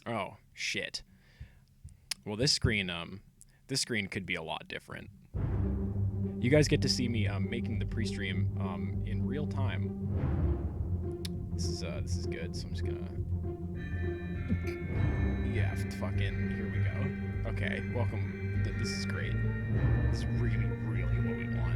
Oh, shit. Well, this screen could be a lot different. You guys get to see me making the pre-stream in real time. This is good. So I'm just gonna yeah, fucking here we go. Okay, welcome. This is great. This is really what we want.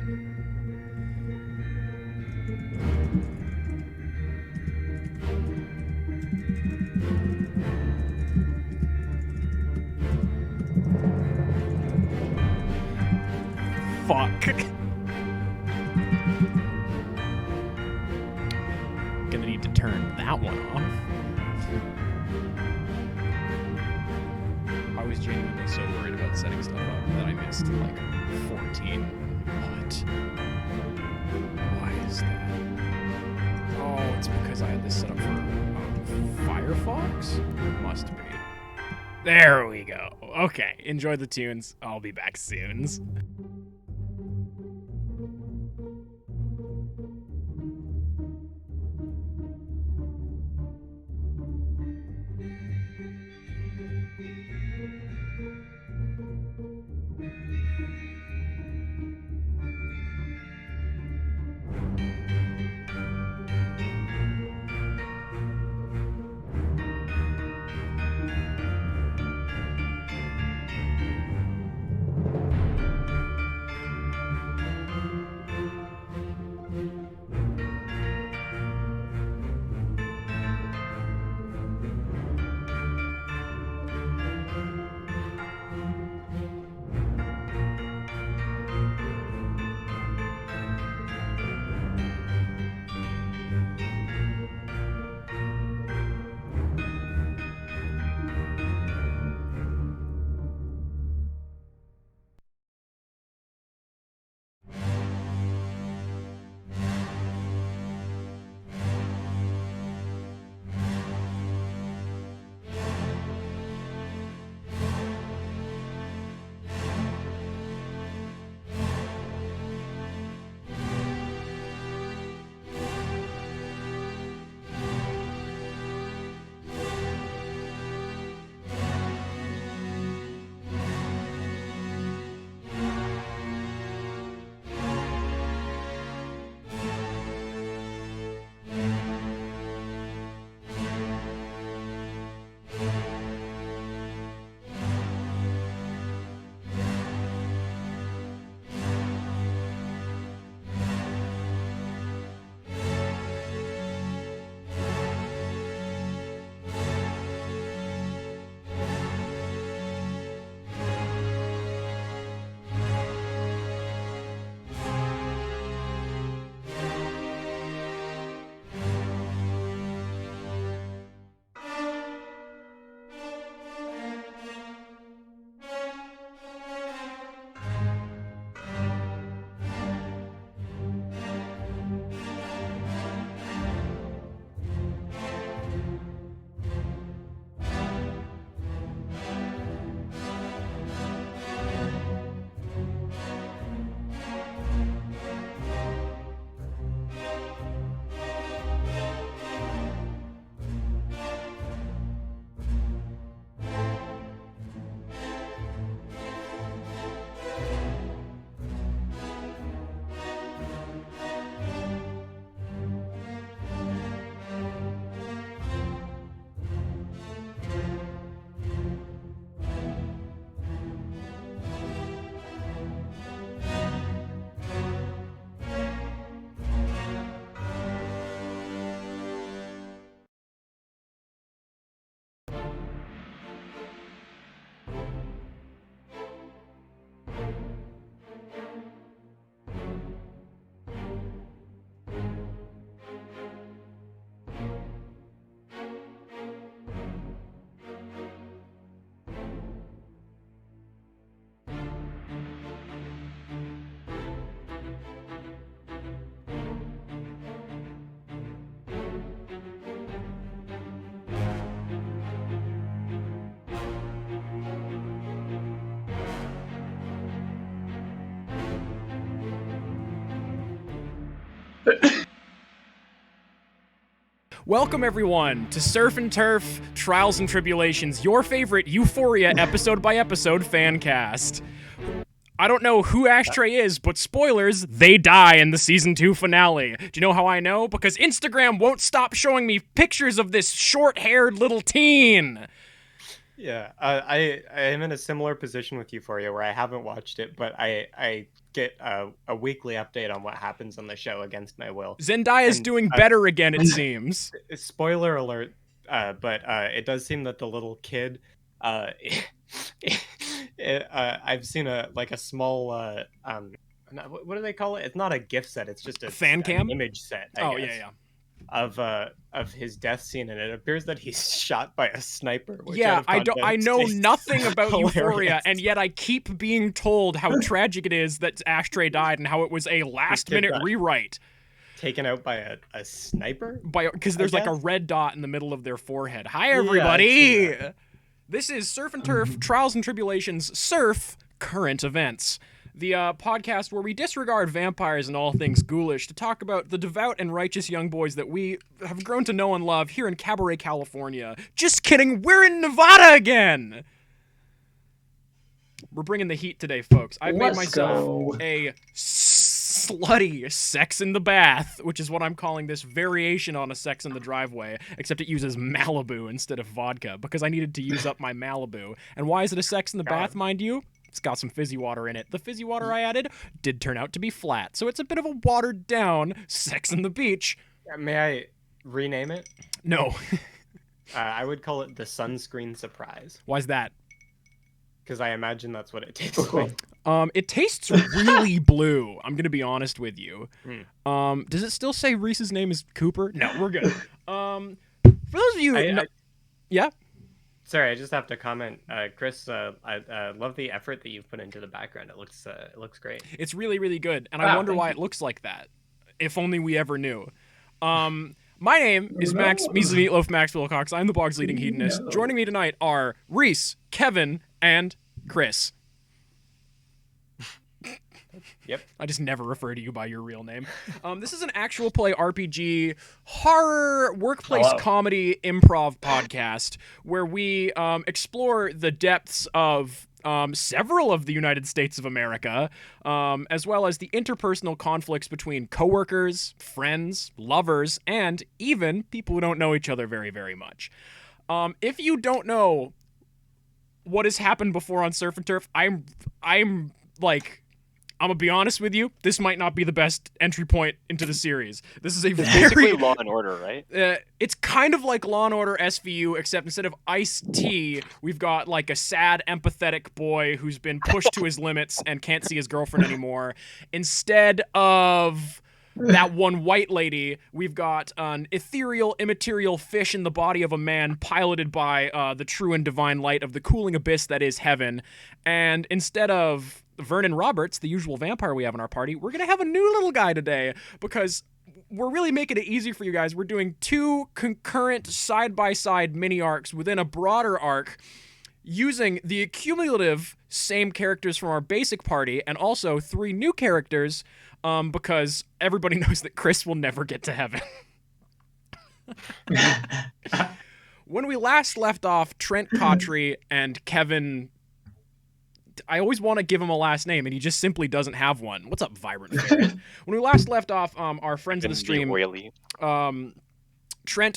Fuck. Gonna need to turn that one off. I was genuinely so worried about setting stuff up that I missed like 14. What? Why is that? Oh, it's because I had this set up for Firefox? Must be. There we go. Okay, enjoy the tunes. I'll be back soon. Welcome, everyone, to Surf and Turf Trials and Tribulations, your favorite Euphoria episode-by-episode fan cast. I don't know who Ashtray is, but spoilers, they die in the Season 2 finale. Do you know how I know? Because Instagram won't stop showing me pictures of this short-haired little teen. Yeah, I am in a similar position with Euphoria where I haven't watched it, but I get a weekly update on what happens on the show against my will. Zendaya's doing better again, it seems. Spoiler alert, but it does seem that the little kid, I've seen a small, what do they call it? It's not a gift set, it's just a fan cam? an image set, I guess. Yeah. Of his death scene, and it appears that he's shot by a sniper. I know nothing about Euphoria, and yet I keep being told how tragic it is that Ashtray died and how it was a last-minute rewrite. Taken out by a sniper? Because there's like a red dot in the middle of their forehead. Hi, everybody! Yeah, this is Surf and Turf Trials and Tribulations Surf Current Events. The podcast where we disregard vampires and all things ghoulish to talk about the devout and righteous young boys that we have grown to know and love here in Cabaret, California. Just kidding, we're in Nevada again! We're bringing the heat today, folks. I've made myself a slutty Sex in the Bath, which is what I'm calling this variation on a Sex in the Driveway, except it uses Malibu instead of vodka, because I needed to use up my Malibu. And why is it a Sex in the Bath, mind you? It's got some fizzy water in it. The fizzy water I added did turn out to be flat, so it's a bit of a watered-down Sex on the Beach. May I rename it? No. I would call it the Sunscreen Surprise. Why's that? Because I imagine that's what it tastes like. It tastes really blue. I'm gonna be honest with you. Does it still say Reese's name is Cooper? No, we're good. For those of you, yeah. Sorry, I just have to comment, Chris. I love the effort that you've put into the background. It looks great. It's really, really good, and I wonder why it looks like that. If only we ever knew. My name is Max Measly Meatloaf Max Wilcox. I'm the blog's leading hedonist. Joining me tonight are Reese, Kevin, and Chris. Yep. I just never refer to you by your real name. This is an actual play RPG, horror, workplace comedy, improv podcast where we explore the depths of several of the United States of America, as well as the interpersonal conflicts between coworkers, friends, lovers, and even people who don't know each other very, very much. If you don't know what has happened before on Surf and Turf, I'm gonna be honest with you, this might not be the best entry point into the series. This is basically Law and Order, right? It's kind of like Law and Order SVU, except instead of Ice-T, we've got like a sad, empathetic boy who's been pushed to his limits and can't see his girlfriend anymore. Instead of that one white lady, we've got an ethereal, immaterial fish in the body of a man piloted by the true and divine light of the cooling abyss that is heaven. And instead of Vernon Roberts, the usual vampire we have in our party, we're going to have a new little guy today because we're really making it easy for you guys. We're doing 2 concurrent side-by-side mini-arcs within a broader arc using the cumulative same characters from our basic party and also 3 new characters because everybody knows that Chris will never get to heaven. When we last left off, Trent Cautry and Kevin... I always want to give him a last name, and he just simply doesn't have one. What's up, Vibrant Fairy? When we last left off, our friends of the stream, Trent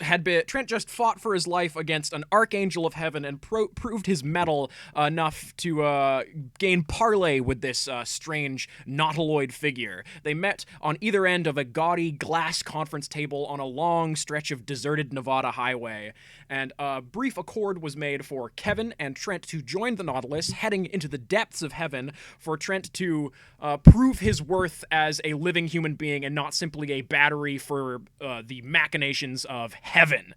just fought for his life against an archangel of heaven and proved his mettle enough to gain parley with this strange nautiloid figure. They met on either end of a gaudy glass conference table on a long stretch of deserted Nevada highway, and a brief accord was made for Kevin and Trent to join the Nautilus, heading into the depths of heaven for Trent to prove his worth as a living human being and not simply a battery for the machinations of heaven.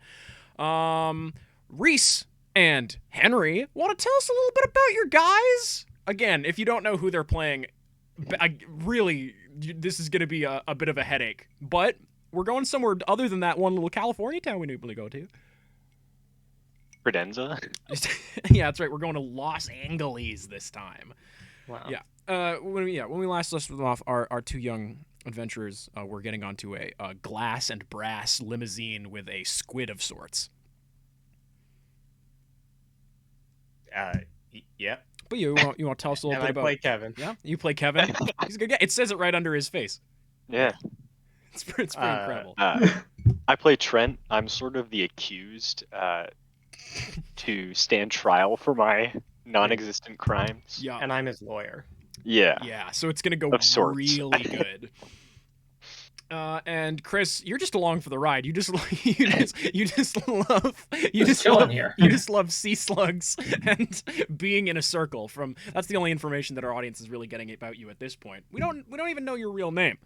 Reese and Henry want to tell us a little bit about your guys? Again, if you don't know who they're playing, this is going to be a bit of a headache. But we're going somewhere other than that one little California town we normally go to. Credenza? Yeah, that's right. We're going to Los Angeles this time. Wow. Yeah. When we last listed them off, our 2 young adventurers were getting onto a glass and brass limousine with a squid of sorts. Yeah. But you want to tell us a little And bit I about? play Kevin. Yeah, you play Kevin. He's a good guy. It says it right under his face. Yeah. It's pretty incredible. I play Trent. I'm sort of the accused to stand trial for my non-existent crimes. Yeah. And I'm his lawyer. Yeah. Yeah, so it's gonna go Of sorts. really good. And Chris, you're just along for the ride. You just love sea slugs and being in a circle. That's the only information that our audience is really getting about you at this point. We don't even know your real name.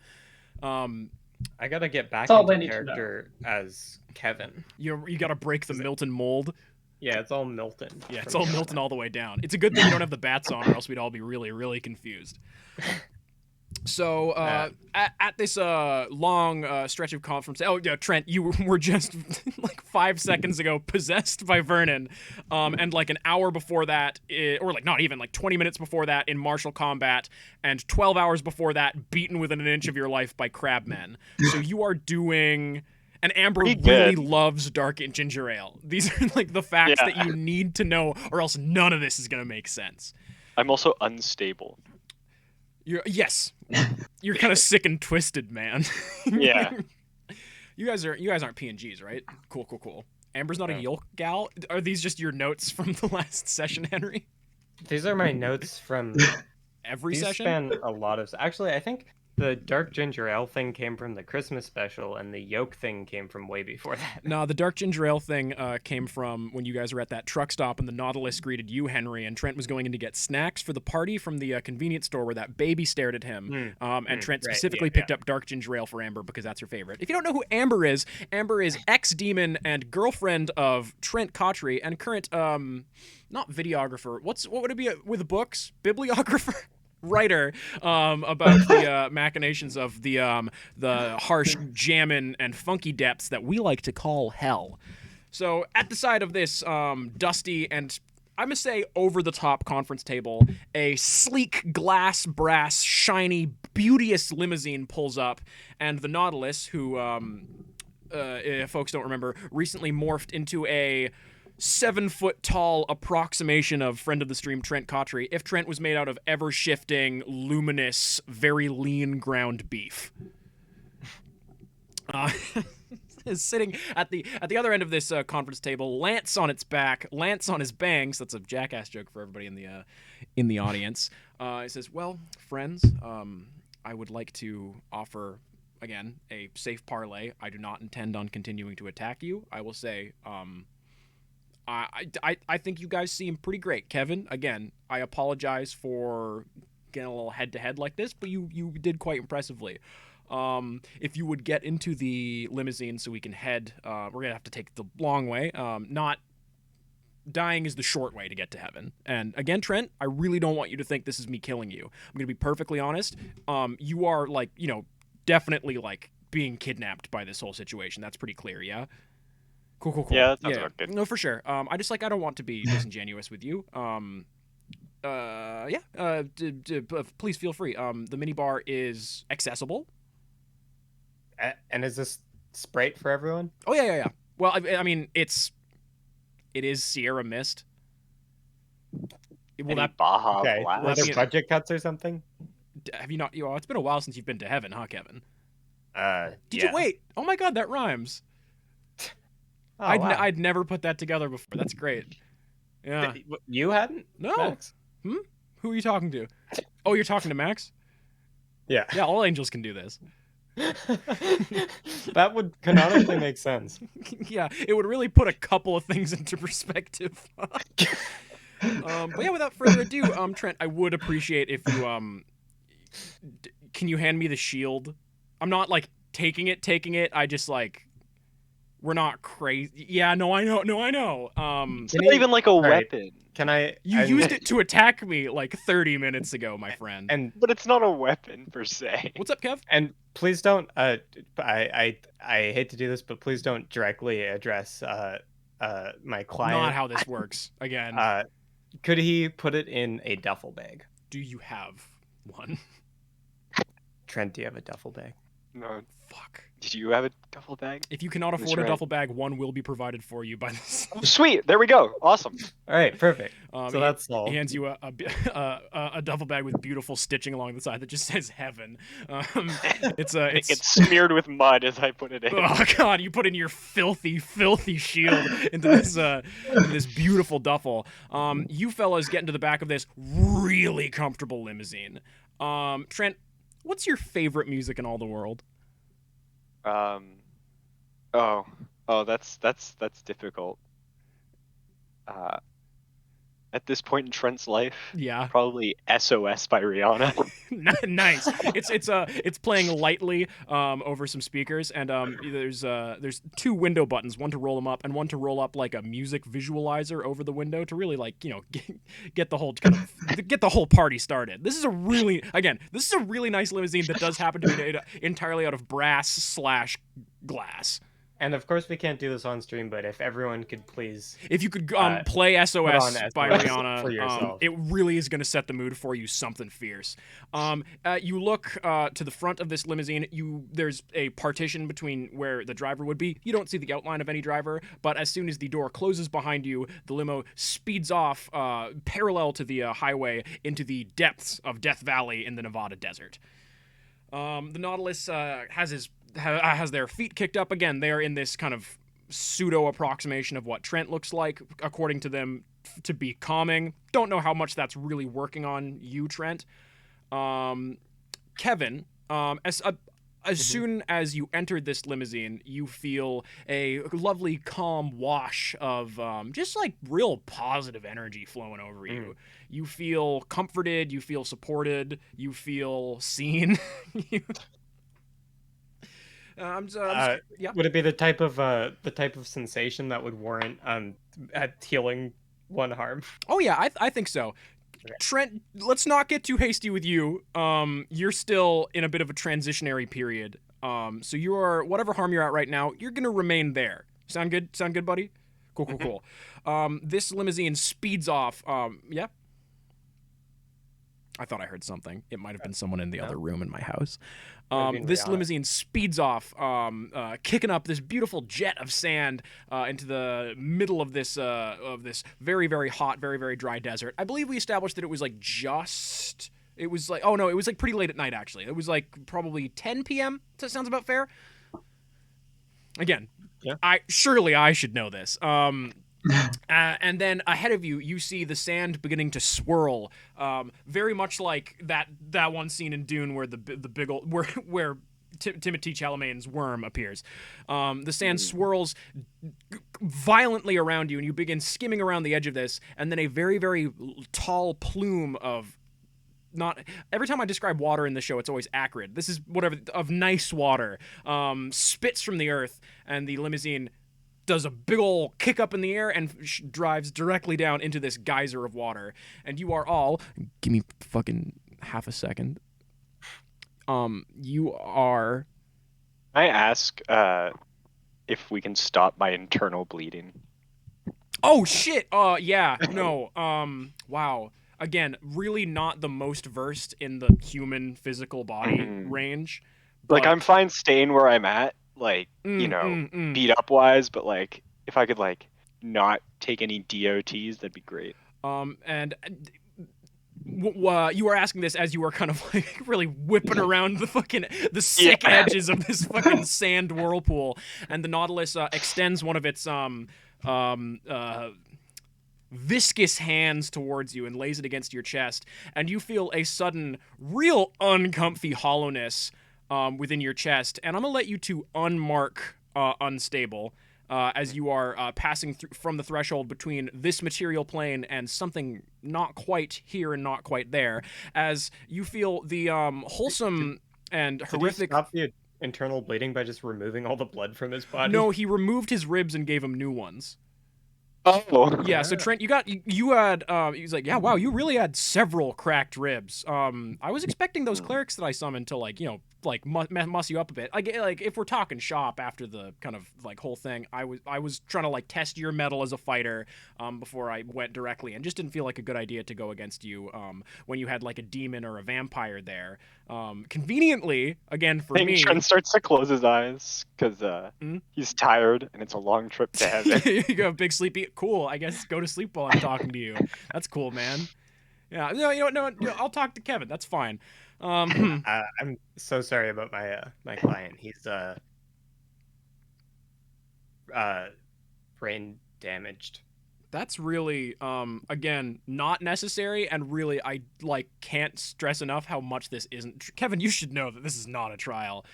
I gotta get back That's all they into need to know. character as Kevin. You gotta break the Milton mold. Yeah, it's all Milton. Yeah, it's from all now Milton on. all the way down. It's a good thing you don't have the bats on, or else we'd all be really, really confused. So at this long stretch of conference, oh yeah, Trent, you were just like 5 seconds ago possessed by Vernon, and like an hour before that, or like not even like 20 minutes before that in martial combat, and 12 hours before that beaten within an inch of your life by crabmen. So you are doing. And Amber Pretty really good. loves dark ginger ale. These are like the facts Yeah. that you need to know, or else none of this is gonna make sense. I'm also unstable. Yes, you're kind of sick and twisted, man. Yeah. You guys aren't PNGs, right? Cool. Amber's not a No. Yolk gal. Are these just your notes from the last session, Henry? These are my notes from Every these session? span a lot of. Actually, I think the dark ginger ale thing came from the Christmas special, and the yolk thing came from way before that. No, the dark ginger ale thing came from when you guys were at that truck stop and the Nautilus greeted you, Henry, and Trent was going in to get snacks for the party from the convenience store where that baby stared at him. And Trent right, specifically yeah, picked up dark ginger ale for Amber because that's her favorite. If you don't know who Amber is ex-demon and girlfriend of Trent Cotry and current, not videographer, what would it be with books? Bibliographer? Writer about the machinations of the harsh jammin' and funky depths that we like to call hell. So at the side of this dusty and I'm gonna say over-the-top conference table, a sleek glass brass shiny beauteous limousine pulls up, and the Nautilus, who if folks don't remember, recently morphed into a 7-foot-tall approximation of friend of the stream Trent Cotry if Trent was made out of ever-shifting, luminous, very lean ground beef. Is sitting at the other end of this conference table, Lance on its back, Lance on his bangs. That's a jackass joke for everybody in the audience. He says, "Well, friends, I would like to offer again a safe parlay. I do not intend on continuing to attack you. I will say." I think you guys seem pretty great. Kevin, again, I apologize for getting a little head-to-head like this, but you did quite impressively. If you would get into the limousine so we can head, we're going to have to take the long way. Not dying is the short way to get to heaven. And again, Trent, I really don't want you to think this is me killing you. I'm going to be perfectly honest. You are, like, definitely, like, being kidnapped by this whole situation. That's pretty clear, yeah? Cool. Yeah, that sounds about good. No, for sure. I don't want to be disingenuous with you. Please feel free. The minibar is accessible. And is this Sprite for everyone? Oh yeah. Well, I mean, it is Sierra Mist. Will Any that Baja Okay. Blast? Were there me- budget cuts or something? have you not? It's been a while since you've been to heaven, huh, Kevin? Did Yeah. you wait? Oh my God, that rhymes. Oh, I'd wow. I'd never put that together before. That's great. Yeah. You hadn't? No. Max? Who are you talking to? Oh, you're talking to Max? Yeah. Yeah, all angels can do this. That would canonically make sense. Yeah, it would really put a couple of things into perspective. But yeah, without further ado, Trent, I would appreciate if you can you hand me the shield? I'm not like taking it. I just like we're not crazy. Yeah, no, I know. It's not even like a Right. weapon. Can I? You and- used it to attack me like 30 minutes ago, my friend. And But it's not a weapon per se. What's up, Kev? and please don't. I hate to do this, but please don't directly address my client. Not how this works. Again, Could he put it in a duffel bag? do you have one? Trent, do you have a duffel bag? No. Fuck. Did you have a duffel bag? If you cannot That's afford a right. duffel bag, one will be provided for you by this. Sweet. There we go. Awesome. All right, perfect. So that's He solved. hands you a duffel bag with beautiful stitching along the side that just says heaven. It's It gets smeared with mud as I put it in. Oh god, you put in your filthy, filthy shield into this beautiful duffel. You fellas get into the back of this really comfortable limousine. Trent, what's your favorite music in all the world? That's difficult. At this point in Trent's life, Yeah. probably SOS by Rihanna. Nice. It's playing lightly over some speakers, and there's two window buttons, one to roll them up and one to roll up like a music visualizer over the window to really get the whole get the whole party started. This is a really nice limousine that does happen to be made entirely out of brass/glass. And of course, we can't do this on stream, but if everyone could please, If you could play SOS by SOS Rihanna, for yourself. it really is going to set the mood for you, something fierce. You look to the front of this limousine. There's a partition between where the driver would be. You don't see the outline of any driver, but as soon as the door closes behind you, the limo speeds off parallel to the highway into the depths of Death Valley in the Nevada desert. The Nautilus has their feet kicked up again. They are in this kind of pseudo approximation of what Trent looks like, according to them, to be calming. Don't know how much that's really working on you, Trent. Kevin, as soon as you entered this limousine, you feel a lovely, calm wash of just like real positive energy flowing over you. You feel comforted. You feel supported. You feel seen. Yeah. Would it be the type of sensation that would warrant at healing one harm? Oh yeah, I think so. Okay. Trent, let's not get too hasty with you. You're still in a bit of a transitionary period. So you're whatever harm you're at right now, you're gonna remain there. Sound good? Sound good, buddy? Cool. This limousine speeds off. Yeah. I thought I heard something. It might have been someone in the other room in my house. This limousine speeds off, kicking up this beautiful jet of sand into the middle of this very, very hot, very, very dry desert. I believe we established that it was it was like pretty late at night, actually. It was like probably 10 p.m. That sounds about fair. Again, yeah. I should know this. And then ahead of you, you see the sand beginning to swirl, very much like that one scene in Dune where the big old where Timothée Chalamet's worm appears. The sand swirls violently around you, and you begin skimming around the edge of this, and then a very, very tall plume of every time I describe water in the show, it's always acrid. This is of nice water, spits from the earth, and the limousine does a big ol' kick up in the air and drives directly down into this geyser of water. And you are all... Give me fucking half a second. You are... I ask if we can stop my internal bleeding. Oh, shit! Yeah, no, wow. Again, really not the most versed in the human physical body range. Like, I'm fine staying where I'm at. Like, beat up wise, but like if I could like not take any DOTs, that'd be great. And you are asking this as you are kind of like really whipping around the sick edges of this fucking sand whirlpool, and the Nautilus extends one of its viscous hands towards you and lays it against your chest, and you feel a sudden real uncomfy hollowness within your chest, and I'm gonna let you two unmark unstable as you are passing from the threshold between this material plane and something not quite here and not quite there, as you feel the wholesome and horrific... Did he stop the internal bleeding by just removing all the blood from his body? No, he removed his ribs and gave him new ones. Oh. Yeah, so Trent, you had he's like, yeah, wow, you really had several cracked ribs. I was expecting those clerics that I summoned to like muss you up a bit. Like if we're talking shop after the kind of like whole thing, I was trying to like test your mettle as a fighter before I went directly, and just didn't feel like a good idea to go against you when you had like a demon or a vampire there. Conveniently, again for I think me, Trent starts to close his eyes because he's tired and it's a long trip to heaven. you go big sleepy. Cool. I guess go to sleep while I'm talking to you. That's cool, man. Yeah. No, you know what? No, I'll talk to Kevin. That's fine. I'm so sorry about my client. He's brain damaged. That's really again not necessary, and really I like can't stress enough how much this isn't. Kevin, you should know that this is not a trial.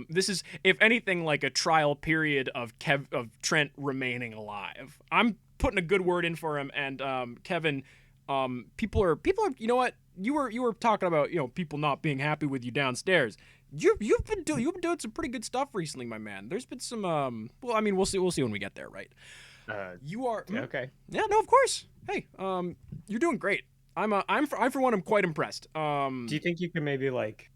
This is, if anything, like a trial period of Trent remaining alive. I'm putting a good word in for him, and Kevin, people are you know what, you were talking about, you know, people not being happy with you downstairs. You've been doing some pretty good stuff recently, my man. There's been some well, I mean, we'll see when we get there, right? You are okay. Yeah, no, of course. Hey, you're doing great. I'm for one, I'm quite impressed. Do you think you could maybe like,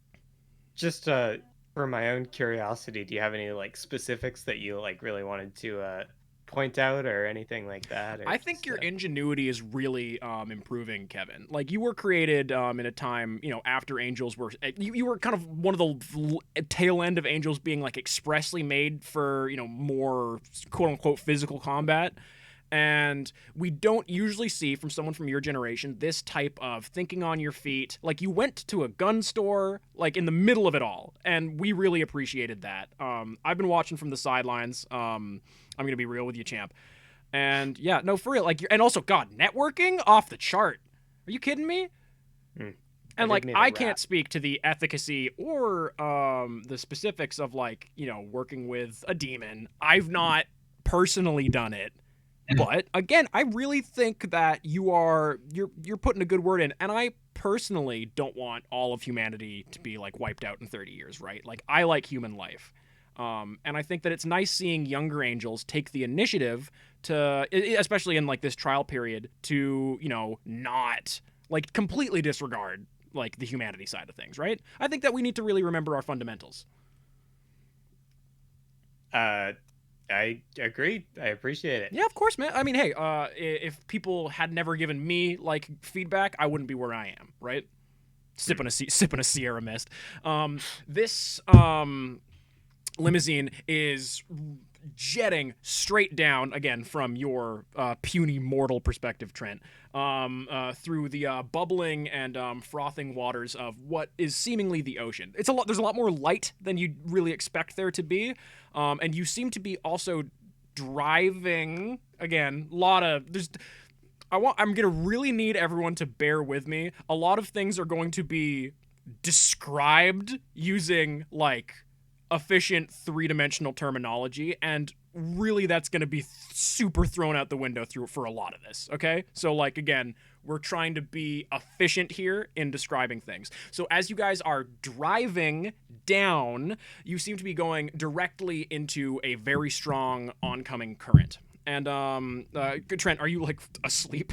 just for my own curiosity, do you have any like specifics that you like really wanted to point out or anything like that? Or I think your ingenuity is really improving, Kevin. Like, you were created in a time, you know, after Angels were you were kind of one of the tail end of Angels being like expressly made for, you know, more quote unquote physical combat. And we don't usually see from someone from your generation this type of thinking on your feet. Like, you went to a gun store, like, in the middle of it all, and we really appreciated that. I've been watching from the sidelines. I'm gonna be real with you, champ. And yeah, no, for real. Like, and also, God, networking off the chart. Are you kidding me? And like, I can't speak to the efficacy or the specifics of, like, you know, working with a demon. I've not personally done it. But again, I really think that you're putting a good word in, and I personally don't want all of humanity to be like wiped out in 30 years, right? Like, I like human life, and I think that it's nice seeing younger Angels take the initiative to, especially in like this trial period, to, you know, not like completely disregard like the humanity side of things, right? I think that we need to really remember our fundamentals. I agree. I appreciate it. Yeah, of course, man. I mean, hey, if people had never given me like feedback, I wouldn't be where I am, right? Sipping a Sierra Mist. This limousine is jetting straight down again from your puny mortal perspective, Trent, through the bubbling and frothing waters of what is seemingly the ocean. There's a lot more light than you'd really expect there to be, and you seem to be also driving again. I'm gonna really need everyone to bear with me. A lot of things are going to be described using like efficient three-dimensional terminology, and really that's going to be super thrown out the window for a lot of this, okay? So, like, again, we're trying to be efficient here in describing things. So as you guys are driving down, you seem to be going directly into a very strong oncoming current. And Trent, are you like asleep?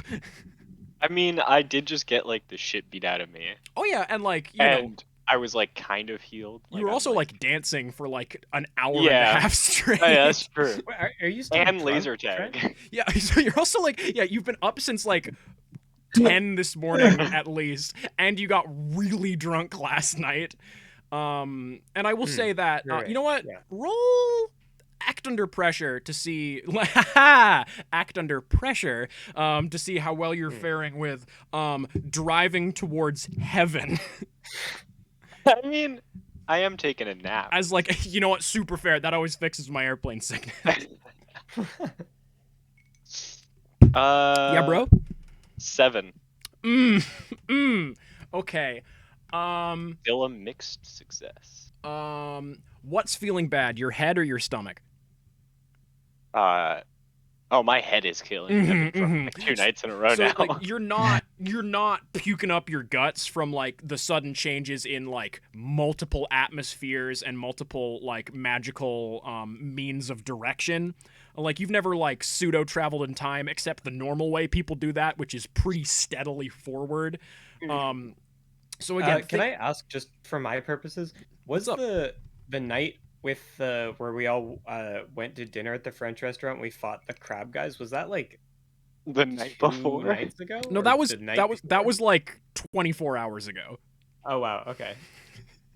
I mean, I did just get like the shit beat out of me. Oh yeah, and like, you know, I was like kind of healed. You were also like dancing for like an hour Yeah. and a half straight. Oh, yeah, that's true. Wait, are you still And drunk, laser Trent? tag. Yeah, so you're also like, yeah, you've been up since like 10 this morning at least, and you got really drunk last night. And I will say that, right. you know what? Yeah. Roll act under pressure to see act under pressure to see how well you're faring with driving towards heaven. I mean, I am taking a nap. As like, you know what, super fair. That always fixes my airplane sickness. Yeah, bro. 7. Okay. Still a mixed success. What's feeling bad, your head or your stomach? Oh, my head is killing me. I've been drunk, like 2 nights in a row So now. like you're not puking up your guts from like the sudden changes in like multiple atmospheres and multiple like magical means of direction. Like, you've never like pseudo traveled in time except the normal way people do that, which is pretty steadily forward. So again, can I ask, just for my purposes, Was up? the night with the where we all went to dinner at the French restaurant? We fought the crab guys. Was that like The night 2 before. nights ago? No, or that was the night that was that before? was like 24 hours ago. Oh wow. Okay.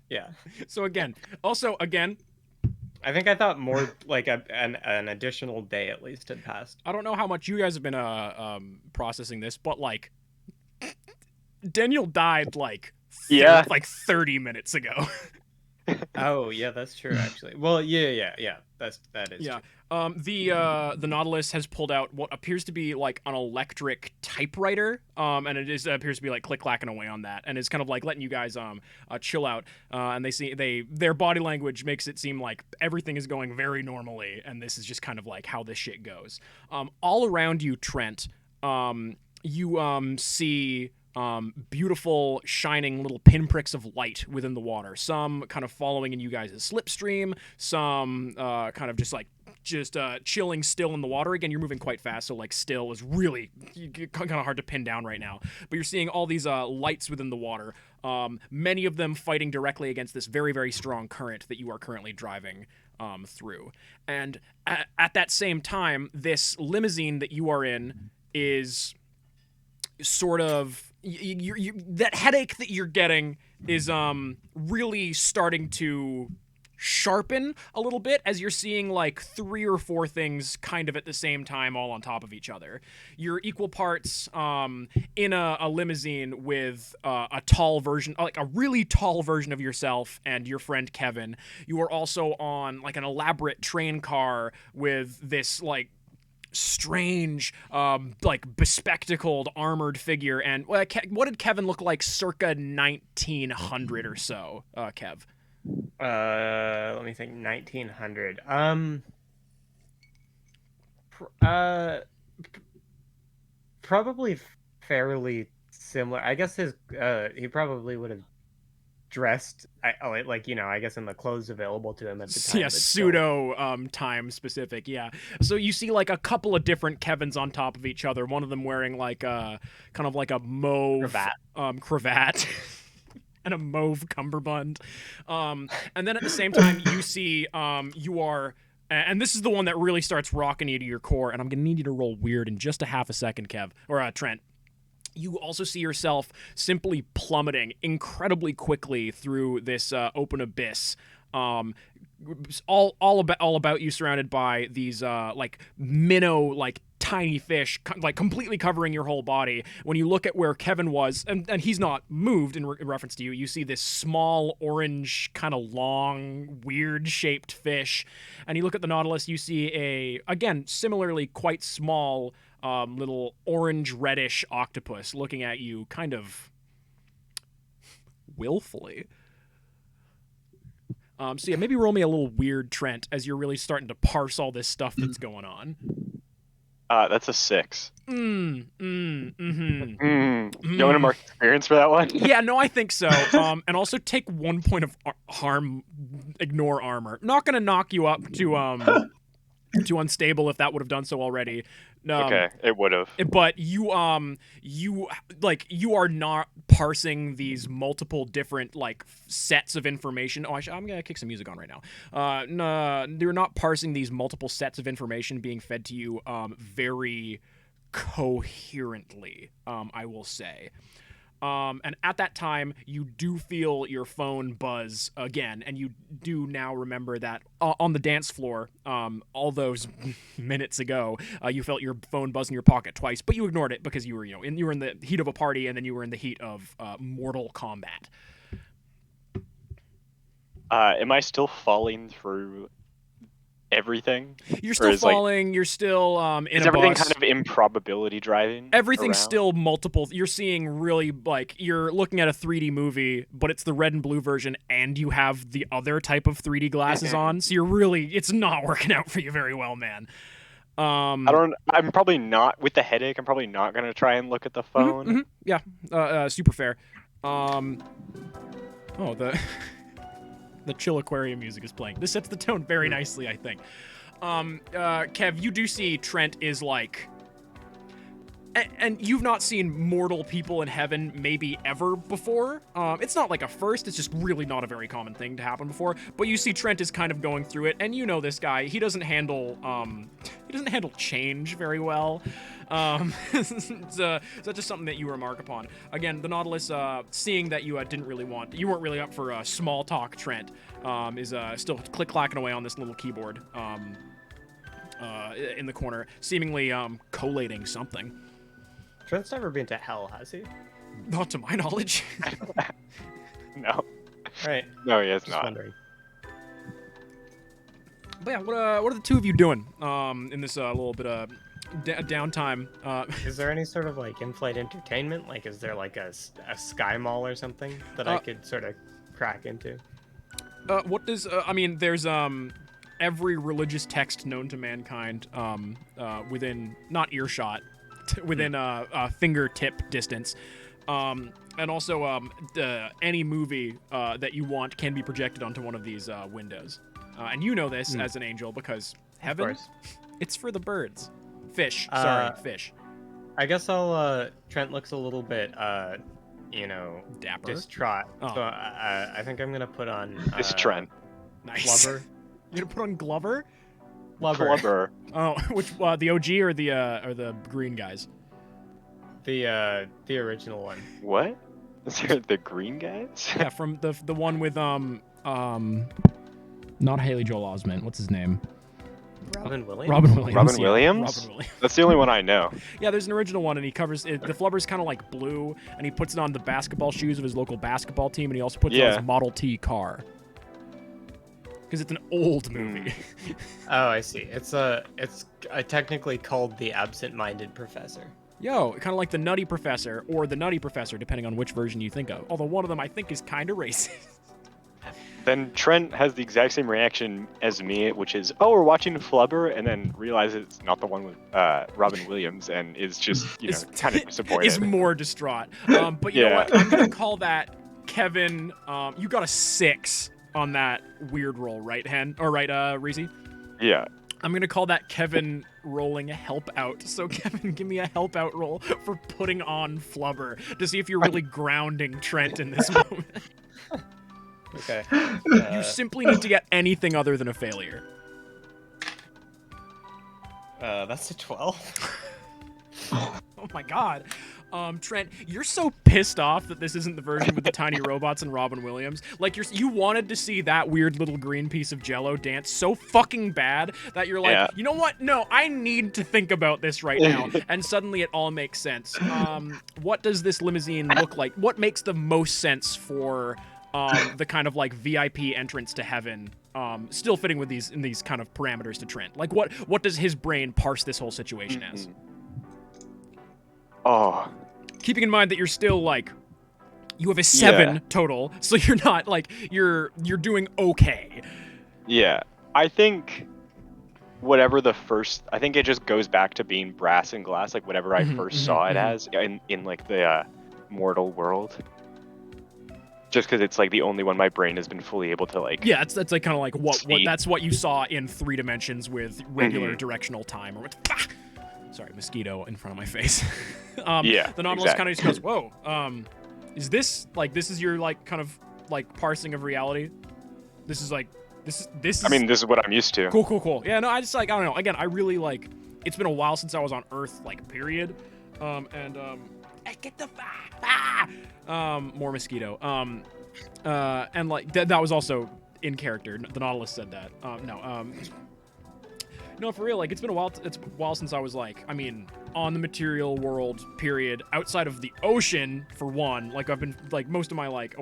Yeah. So again, I think I thought more like an additional day at least had passed. I don't know how much you guys have been processing this, but like Daniel died like Yeah. like 30 minutes ago. Oh yeah, that's true actually. Well, yeah. That is Yeah. true. The Nautilus has pulled out what appears to be like an electric typewriter, and it appears to be like click-clacking away on that, and it's kind of like letting you guys chill out. And their body language makes it seem like everything is going very normally, and this is just kind of like how this shit goes. All around you, Trent, you see beautiful, shining little pinpricks of light within the water. Some kind of following in you guys' slipstream. Some kind of just chilling still in the water. Again, you're moving quite fast, so like still is really kind of hard to pin down right now. But you're seeing all these lights within the water. Many of them fighting directly against this very, very strong current that you are currently driving through. And at that same time, this limousine that you are in is sort of that headache that you're getting is really starting to sharpen a little bit as you're seeing like 3 or 4 things kind of at the same time all on top of each other. You're equal parts in a limousine with a tall version, like a really tall version of yourself and your friend Kevin. You are also on like an elaborate train car with this like strange like bespectacled armored figure. And what did Kevin look like circa 1900 or so, Kev? Let me think. 1900. Probably fairly similar. I guess he probably would have dressed like I guess in the clothes available to him at the time. Yeah, pseudo time specific. Yeah. So you see like a couple of different Kevins on top of each other. One of them wearing like kind of like a mauve cravat. And a mauve cummerbund. And then at the same time, you see you are, and this is the one that really starts rocking you to your core, and I'm going to need you to roll weird in just a half a second, Kev, or Trent. You also see yourself simply plummeting incredibly quickly through this open abyss. All about you, surrounded by these like minnow, like tiny fish, like completely covering your whole body. When you look at where Kevin was, and he's not moved in reference to you, you see this small orange, kind of long, weird shaped fish. And you look at the Nautilus, you see again, similarly quite small, little orange reddish octopus looking at you kind of willfully. So yeah, maybe roll me a little weird, Trent, as you're really starting to parse all this stuff that's going on. That's a 6. You want to mark experience for that one? Yeah, no, I think so. And also take 1 point of harm, ignore armor. Not gonna knock you up to unstable if that would have done so already. Okay, it would have. But you are not parsing these multiple different like sets of information. I'm gonna kick some music on right now. No, you're not parsing these multiple sets of information being fed to you very coherently. I will say. And at that time, you do feel your phone buzz again, and you do now remember that on the dance floor, all those minutes ago, you felt your phone buzz in your pocket twice, but you ignored it because you were, you were in the heat of a party, and then you were in the heat of mortal combat. Am I still falling through everything? You're still falling. You're still in a everything bus. kind of improbability driving? Everything's around? still multiple. You're seeing really like you're looking at a 3D movie, but it's the red and blue version, and you have the other type of 3D glasses on. So it's not working out for you very well, man. I'm probably not with the headache. I'm probably not gonna try and look at the phone. Yeah, super fair. The chill aquarium music is playing. This sets the tone very nicely, I think. Kev, you do see Trent is like and you've not seen mortal people in heaven maybe ever before. It's not like a first, it's just really not a very common thing to happen before. But you see Trent is kind of going through it, and you know this guy, he doesn't handle change very well. So that's just something that you remark upon. Again, the Nautilus, seeing that you you weren't really up for small talk, Trent, is still click-clacking away on this little keyboard in the corner, seemingly collating something. Trent's never been to hell, has he? Not to my knowledge. No. Right. No, he has Just not. wondering. But yeah, what are the two of you doing in this little bit of downtime? Is there any sort of like in-flight entertainment? Like, is there like a sky mall or something that I could sort of crack into? What does I mean? There's every religious text known to mankind within not earshot, within fingertip distance, and also any movie that you want can be projected onto one of these windows. And you know this as an angel because heaven, Of course. it's for the birds. Fish, fish. I guess I'll. Trent looks a little bit, Dapper. distraught. Oh. So I think I'm gonna put on. It's Trent. Nice. Flubber. You're gonna put on Glover? Flubber. Flubber. Oh, which the OG or the green guys? The original one. What? Is there the green guys? Yeah, from the one with not Haley Joel Osment. What's his name? Robin Williams. Robin Williams. Robin yeah, Williams? Robin Williams. That's the only one I know. Yeah, there's an original one, and he covers it. The flubber's kind of like blue, and he puts it on the basketball shoes of his local basketball team, and he also puts it on Yeah. his Model T car. Because it's an old movie. Oh, I see. It's technically called the Absent-Minded Professor. Yo, kind of like the Nutty Professor or the Nutty Professor, depending on which version you think of. Although one of them I think is kind of racist. Then Trent has the exact same reaction as me, which is, oh, we're watching Flubber, and then realizes it's not the one with Robin Williams, and is just, kind of disappointed. Is more distraught. But you know Yeah. what? I'm going to call that Kevin. You got a 6 on that weird roll, right, Reese? Yeah. I'm going to call that Kevin rolling a help out. So, Kevin, give me a help out roll for putting on Flubber to see if you're really grounding Trent in this moment. Okay. You simply need to get anything other than a failure. That's a 12. Oh my god. Trent, you're so pissed off that this isn't the version with the tiny robots and Robin Williams. Like, you wanted to see that weird little green piece of Jell-O dance so fucking bad that you're like, Yeah. you know what? No, I need to think about this right now. And suddenly it all makes sense. What does this limousine look like? What makes the most sense for the kind of like VIP entrance to heaven? Still fitting with these kind of parameters to Trent. Like, what does his brain parse this whole situation as? Oh, Keeping in mind that you're still like, you have a 7 Yeah. total, so you're not like you're doing okay. yeah. I think whatever I think it just goes back to being brass and glass, like whatever I first saw it as in like the mortal world. Just because it's like the only one my brain has been fully able to like. Yeah, that's like kind of like what See? that's what you saw in 3 dimensions with regular directional time or with. Sorry, mosquito in front of my face. Yeah, The Nautilus kind exactly. of just goes, whoa. Is this your like kind of like parsing of reality? This is like this is. I mean, this is what I'm used to. Cool. Yeah, no, I just like I don't know. Again, I really like. It's been a while since I was on Earth, like period. Get the more mosquito. And like that was also in character. The Nautilus said that. No, for real. Like it's been a while. It's a while since I was like, I mean, on the material world. Period. Outside of the ocean, for one. Like I've been like most of my like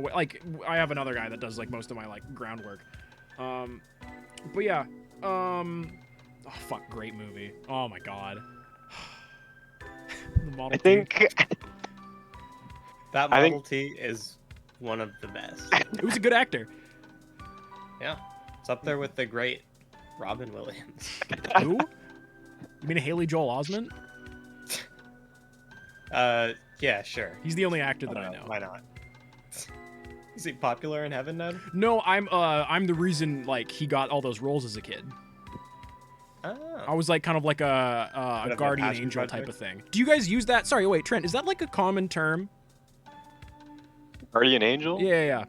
I have another guy that does like most of my like groundwork. But yeah. Oh fuck! Great movie. Oh my god. The Model I T. think That I think- Model T is one of the best. It was a good actor. Yeah. It's up there with the great Robin Williams. Who? You mean Haley Joel Osment? Yeah, sure. He's the only actor that I know. Why not? Is he popular in heaven now? No, I'm the reason like he got all those roles as a kid. Oh. I was like kind of like Bit a of a guardian passion angel project. type of thing. Do you guys use that? Sorry, wait, Trent, is that like a common term? Guardian angel. Yeah.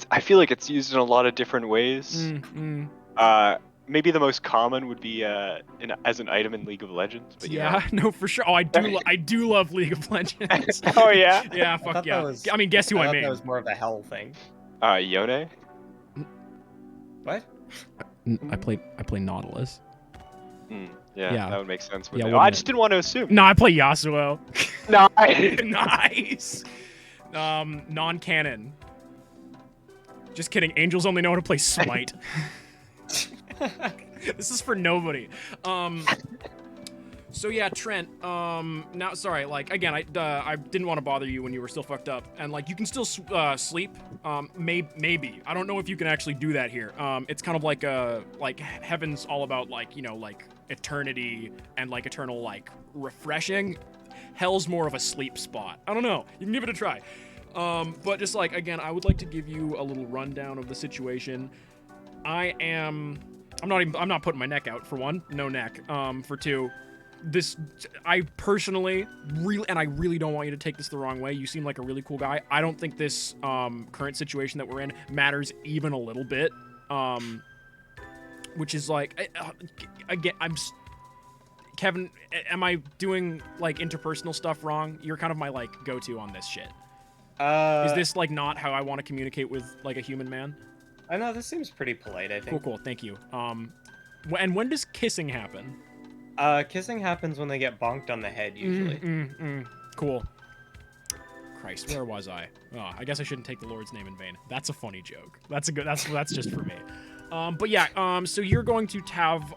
I feel like it's used in a lot of different ways. Maybe the most common would be as an item in League of Legends. But Yeah, no, for sure. Oh, I do love League of Legends. Oh yeah. Yeah, I fuck thought yeah. that was- I mean, guess who I I thought mean? that was more of a hell thing. Yone. What? I play Nautilus. Yeah, Yeah. that would make sense. Yeah, I wouldn't just didn't want to assume. No, I play Yasuo. No. Nice. Non-canon. Just kidding. Angels only know how to play Smite. This is for nobody. So yeah, Trent. Now, sorry. Like again, I didn't want to bother you when you were still fucked up, and like you can still sleep. Maybe. I don't know if you can actually do that here. It's kind of like heaven's all about like like eternity and like eternal like refreshing. Hell's more of a sleep spot. I don't know. You can give it a try. But just like again, I would like to give you a little rundown of the situation. I'm not putting my neck out for one. No neck. For two. I personally really don't want you to take this the wrong way. You seem like a really cool guy. I don't think this current situation that we're in matters even a little bit. Which is like, again, Kevin, am I doing like interpersonal stuff wrong? You're kind of my like go-to on this shit. Is this like not how I want to communicate with like a human man? I know this seems pretty polite. I think. Cool. Thank you. And when does kissing happen? Kissing happens when they get bonked on the head usually. Cool. Christ, where was I? Oh, I guess I shouldn't take the Lord's name in vain. That's a funny joke. That's just for me. But yeah, so you're going to have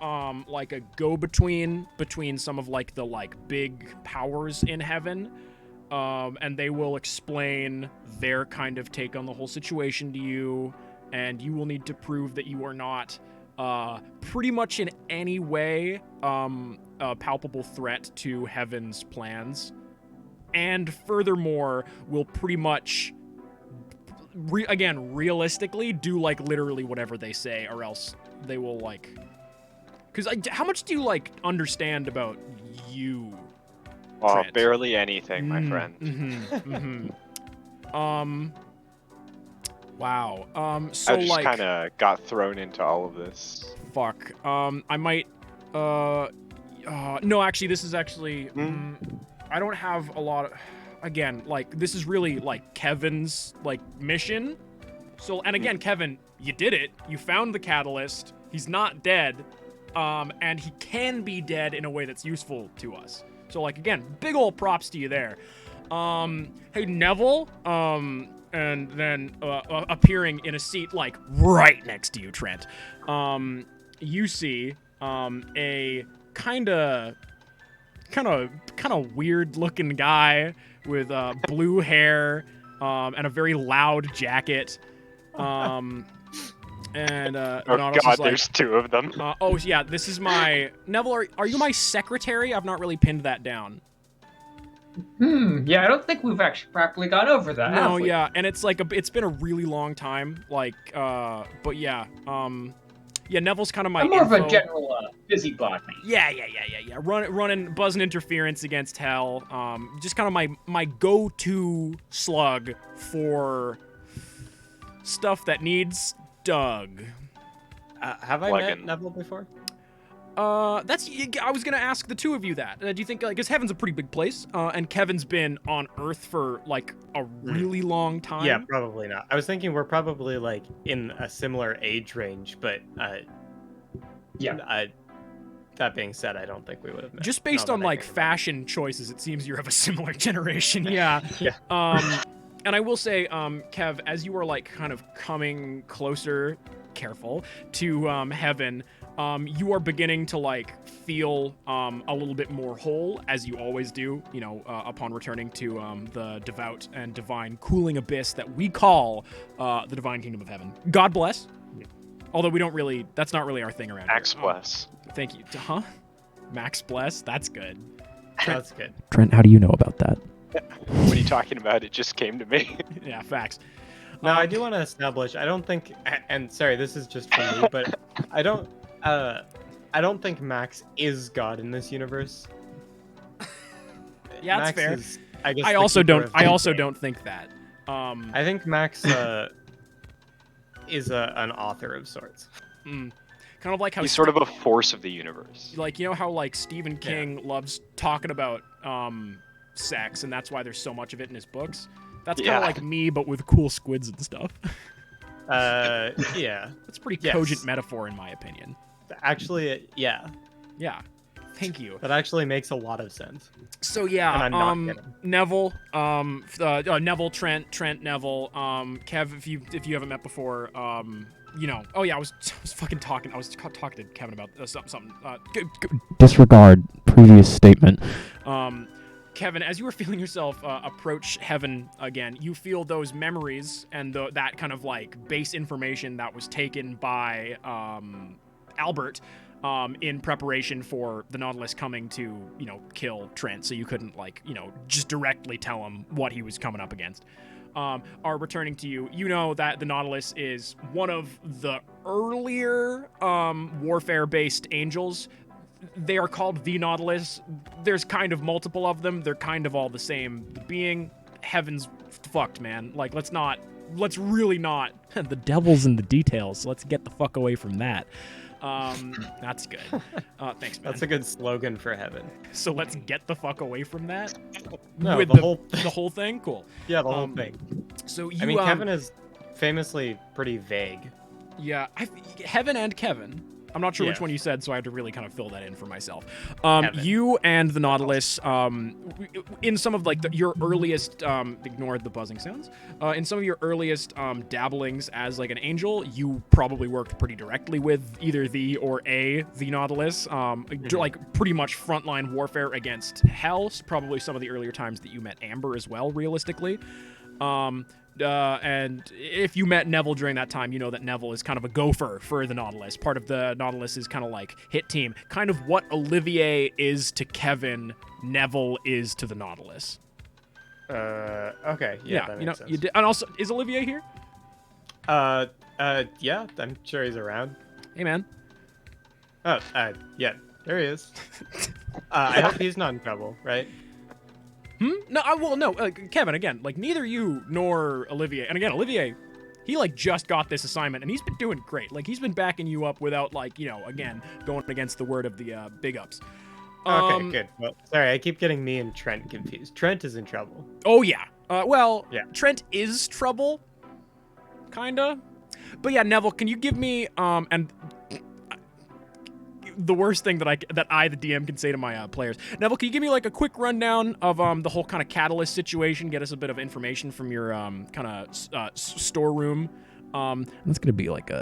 like a go-between between some of like the like big powers in heaven. And they will explain their kind of take on the whole situation to you, and you will need to prove that you are not pretty much in any way a palpable threat to heaven's plans, and furthermore will pretty much realistically do like literally whatever they say, or else they will like, because how much do you like understand about you? Oh, Trent? barely anything, my friend. Wow. So I just like, kind of got thrown into all of this. fuck. I might. No, actually, this is actually. I don't have a lot of. Again, like this is really like Kevin's like mission. So, and again, Kevin, you did it. You found the catalyst. He's not dead. And he can be dead in a way that's useful to us. So, like again, big ol' props to you there. Hey Neville. And then appearing in a seat like right next to you, Trent. You see a kind of weird looking guy with blue hair and a very loud jacket. And Oh Nautilus god, is like, there's two of them. oh yeah, this is my Neville. Are you my secretary? I've not really pinned that down. Yeah, I don't think we've actually properly gone over that. No, have we? yeah, and it's like it's been a really long time. Like, but yeah, yeah, Neville's kind of my. I'm more of a info. general busybody. Yeah. Running buzzing interference against Hell. Just kind of my go-to slug for stuff that needs dug. Have I Like met an- Neville before? I was gonna ask the two of you that. Do you think like, because Heaven's a pretty big place, and Kevin's been on Earth for like a really long time. Yeah, probably not. I was thinking we're probably like in a similar age range, but Yeah. that being said, I don't think we would have met. Just based now on that I like think about it. fashion choices, it seems you're of a similar generation. Yeah. Yeah. And I will say, Kev, as you are like kind of coming closer, careful, to Heaven, you are beginning to like feel a little bit more whole, as you always do, you know, upon returning to the devout and divine cooling abyss that we call the divine kingdom of heaven. God bless. Yeah. Although we don't really, that's not really our thing around Max here. bless. Thank you. Huh? Max bless? That's good. That's good. Trent, how do you know about that? What are you talking about? It just came to me. Yeah, facts. Now, I do want to establish, I don't think, and sorry, this is just for me, but I I don't think Max is God in this universe. Yeah, that's Max fair. Is, I guess I the also keeper don't. of I the also game. don't think that. I think Max is an author of sorts. Kind of like how He's sort of a force of the universe. like, you know how like Stephen King loves talking about sex, and that's why there's so much of it in his books. That's kind of Yeah. like me, but with cool squids and stuff. Yeah. That's a pretty Yes. cogent metaphor, in my opinion. Actually, yeah. Yeah. Thank you. That actually makes a lot of sense. So yeah, And I'm not kidding. Neville, Neville, Trent, Neville, Kev, if you haven't met before, you know, oh yeah, I was fucking talking. I was talking to Kevin about something. Disregard previous statement. Kevin, as you were feeling yourself approach heaven again, you feel those memories and that kind of like base information that was taken by Albert in preparation for the Nautilus coming to, you know, kill Trent, so you couldn't, like, you know, just directly tell him what he was coming up against. Are returning to you. You know that the Nautilus is one of the earlier warfare-based angels. They are called the Nautilus. There's kind of multiple of them. They're kind of all the same being. Heaven's fucked, man. Like, let's really not. The devil's in the details. Let's get the fuck away from that. That's good. Thanks, man. That's a good slogan for heaven. So let's get the fuck away from that. No, With the whole the whole thing. Cool. yeah, the whole thing. So you. I mean, Kevin is famously pretty vague. Yeah, Heaven and Kevin. I'm not sure which Yeah. one you said, so I had to really kind of fill that in for myself. Kevin. You and the Nautilus, in some of like your earliest, ignore the buzzing sounds. In some of your earliest dabblings as like an angel, you probably worked pretty directly with either the or the Nautilus. Like pretty much frontline warfare against Hell. Probably some of the earlier times that you met Amber as well, realistically. And if you met Neville during that time, you know that Neville is kind of a gopher for the Nautilus. Part of the Nautilus' kind of like hit team. Kind of what Olivier is to Kevin, Neville is to the Nautilus. Okay. Yeah, that you know, makes sense. you did, and also, is Olivier here? Yeah, I'm sure he's around. Hey, man. Oh, yeah, there he is. I hope he's not in trouble, right? No, no, Kevin, again, like, neither you nor Olivier, and again, Olivier, he, like, just got this assignment, and he's been doing great. Like, he's been backing you up without, like, you know, again, going against the word of the, big ups. Okay, good. Well, sorry, I keep getting me and Trent confused. Trent is in trouble. Oh, yeah. Well, Yeah. Trent is trouble, kinda. But yeah, Neville, can you give me, and the worst thing that I, the DM, can say to my players. Neville, can you give me like a quick rundown of the whole kind of catalyst situation? Get us a bit of information from your kind of storeroom. That's gonna be like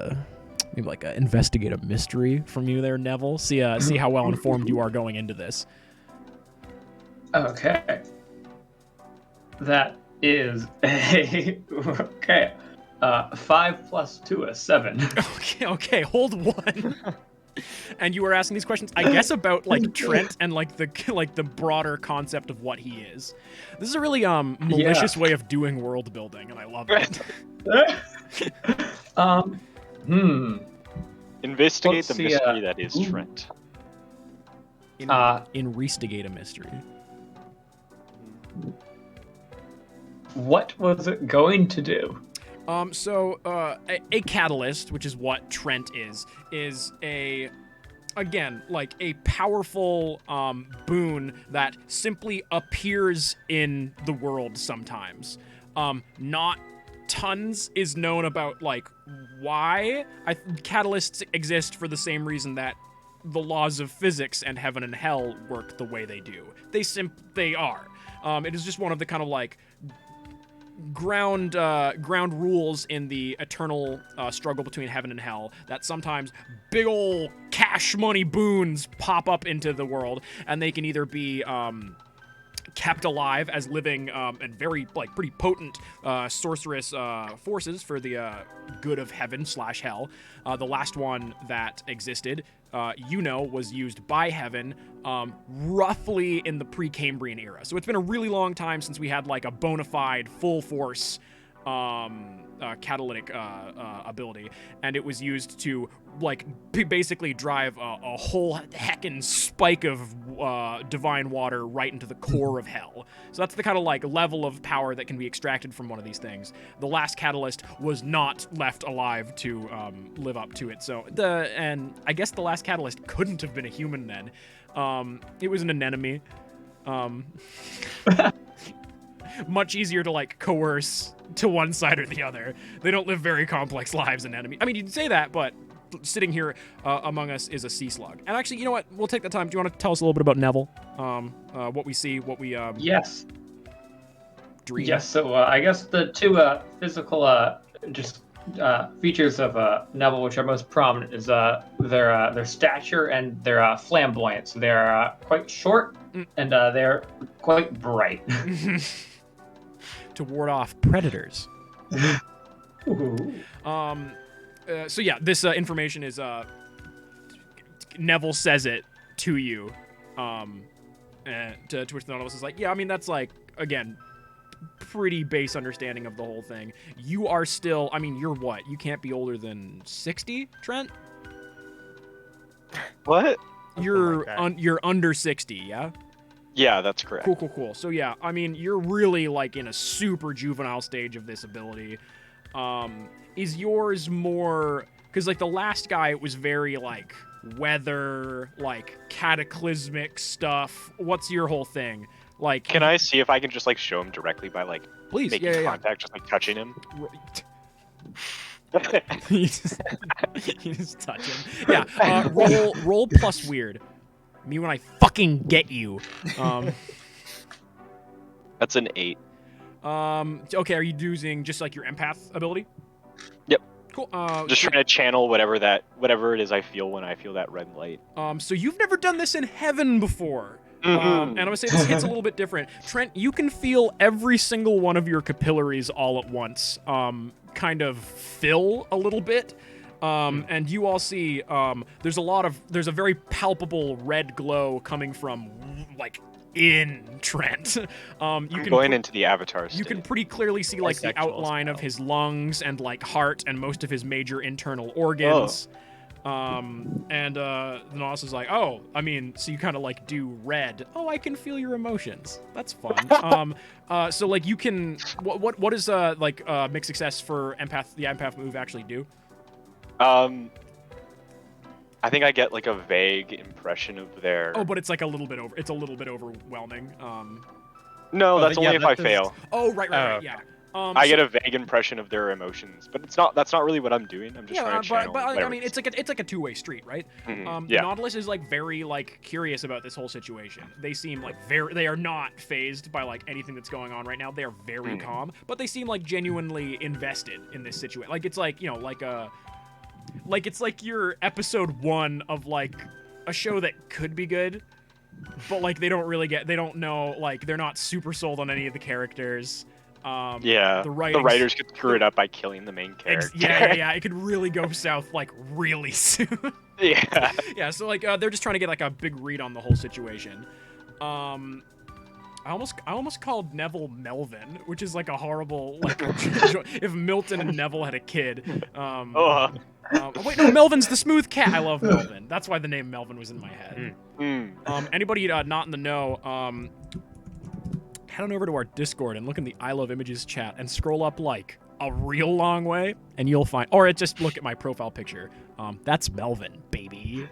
maybe like a investigate a mystery from you there, Neville. See how well informed you are going into this. Okay. That is a okay. 5 plus 2 is 7. Okay, hold one. And you were asking these questions, I guess, about like Trent and like the broader concept of what he is. This is a really malicious way of doing world building, and I love it. Investigate Let's the see, mystery that is Trent. Investigate a mystery. What was it going to do? So a catalyst, which is what Trent is a, again, like a powerful boon that simply appears in the world sometimes. Not tons is known about like why catalysts exist for the same reason that the laws of physics and heaven and hell work the way they do. They are. It is just one of the kind of like ground rules in the eternal struggle between heaven and hell, that sometimes big ol' cash money boons pop up into the world, and they can either be kept alive as living and very like pretty potent sorceress forces for the good of heaven / hell. The last one that existed, was used by heaven roughly in the pre-Cambrian era. So it's been a really long time since we had like a bona fide full force catalytic ability, and it was used to like basically drive a whole heckin' spike of divine water right into the core of hell. So that's the kind of like level of power that can be extracted from one of these things. The last catalyst was not left alive to live up to it. So and I guess the last catalyst couldn't have been a human then. It was an anemone. Much easier to like coerce to one side or the other. They don't live very complex lives, anemone. I mean, you'd say that, but sitting here among us is a sea slug. And actually, you know what? We'll take the time. Do you want to tell us a little bit about Neville? What we see, what we Yes. dream. Yes. So I guess the two physical features of Neville, which are most prominent, is their stature and their flamboyance. So they're quite short and they're quite bright. To ward off predators. Ooh. So yeah, this information is Neville says it to you, and to which the Nautilus is like, yeah, I mean that's like again pretty base understanding of the whole thing. You are still, I mean, you're what? You can't be older than 60, Trent? What? You're like that. you're under 60, yeah? Yeah, that's correct. Cool. So yeah, I mean, you're really like in a super juvenile stage of this ability. Is yours more, because like the last guy, it was very like weather, like cataclysmic stuff. What's your whole thing? Like, Can I see if I can just like show him directly by like please? making Yeah. contact, just like touching him? you just touch him. Yeah. Roll plus weird. Me when I fucking get you. That's an 8. Okay. Are you using just like your empath ability? Yep. Cool. Just trying to channel whatever it is I feel when I feel that red light. So you've never done this in heaven before. Mhm. And I'm gonna say this hits a little bit different. Trent, you can feel every single one of your capillaries all at once, kind of fill a little bit. And you all see there's a very palpable red glow coming from like in Trent. You I'm can going into the avatar state. you can pretty clearly see like the Bisexual outline of spell. his lungs and like heart and most of his major internal organs. And the Nautilus is like, oh, I mean, so you kind of like do red. Oh, I can feel your emotions. That's fun. So like you can, what does like mixed success for the empath move actually do? I think I get like a vague impression of their. Oh, but it's like a little bit overwhelming. No, that's yeah, only if I that does- fail. Oh, right, Oh, yeah. I get a vague impression of their emotions, but that's not really what I'm doing. I'm just trying to channel. but I whatever mean, it's like a two-way street, right? Mhm, The yeah. Nautilus is like very like curious about this whole situation. They seem like they are not phased by like anything that's going on right now. They are very calm, but they seem like genuinely invested in this situation. Like it's like, you know, like it's like your episode 1 of like a show that could be good, but like they don't know, like they're not super sold on any of the characters. Yeah, the the writings- writers could screw it up by killing the main character. Yeah. It could really go south like really soon. Yeah. Yeah, so like they're just trying to get like a big read on the whole situation. I almost called Neville Melvin, which is like a horrible like if Milton and Neville had a kid. Wait, no, Melvin's the smooth cat. I love Melvin. That's why the name Melvin was in my head. Anybody not in the know, head on over to our Discord and look in the I Love Images chat and scroll up like a real long way, and you'll find, or just look at my profile picture. That's Melvin, baby.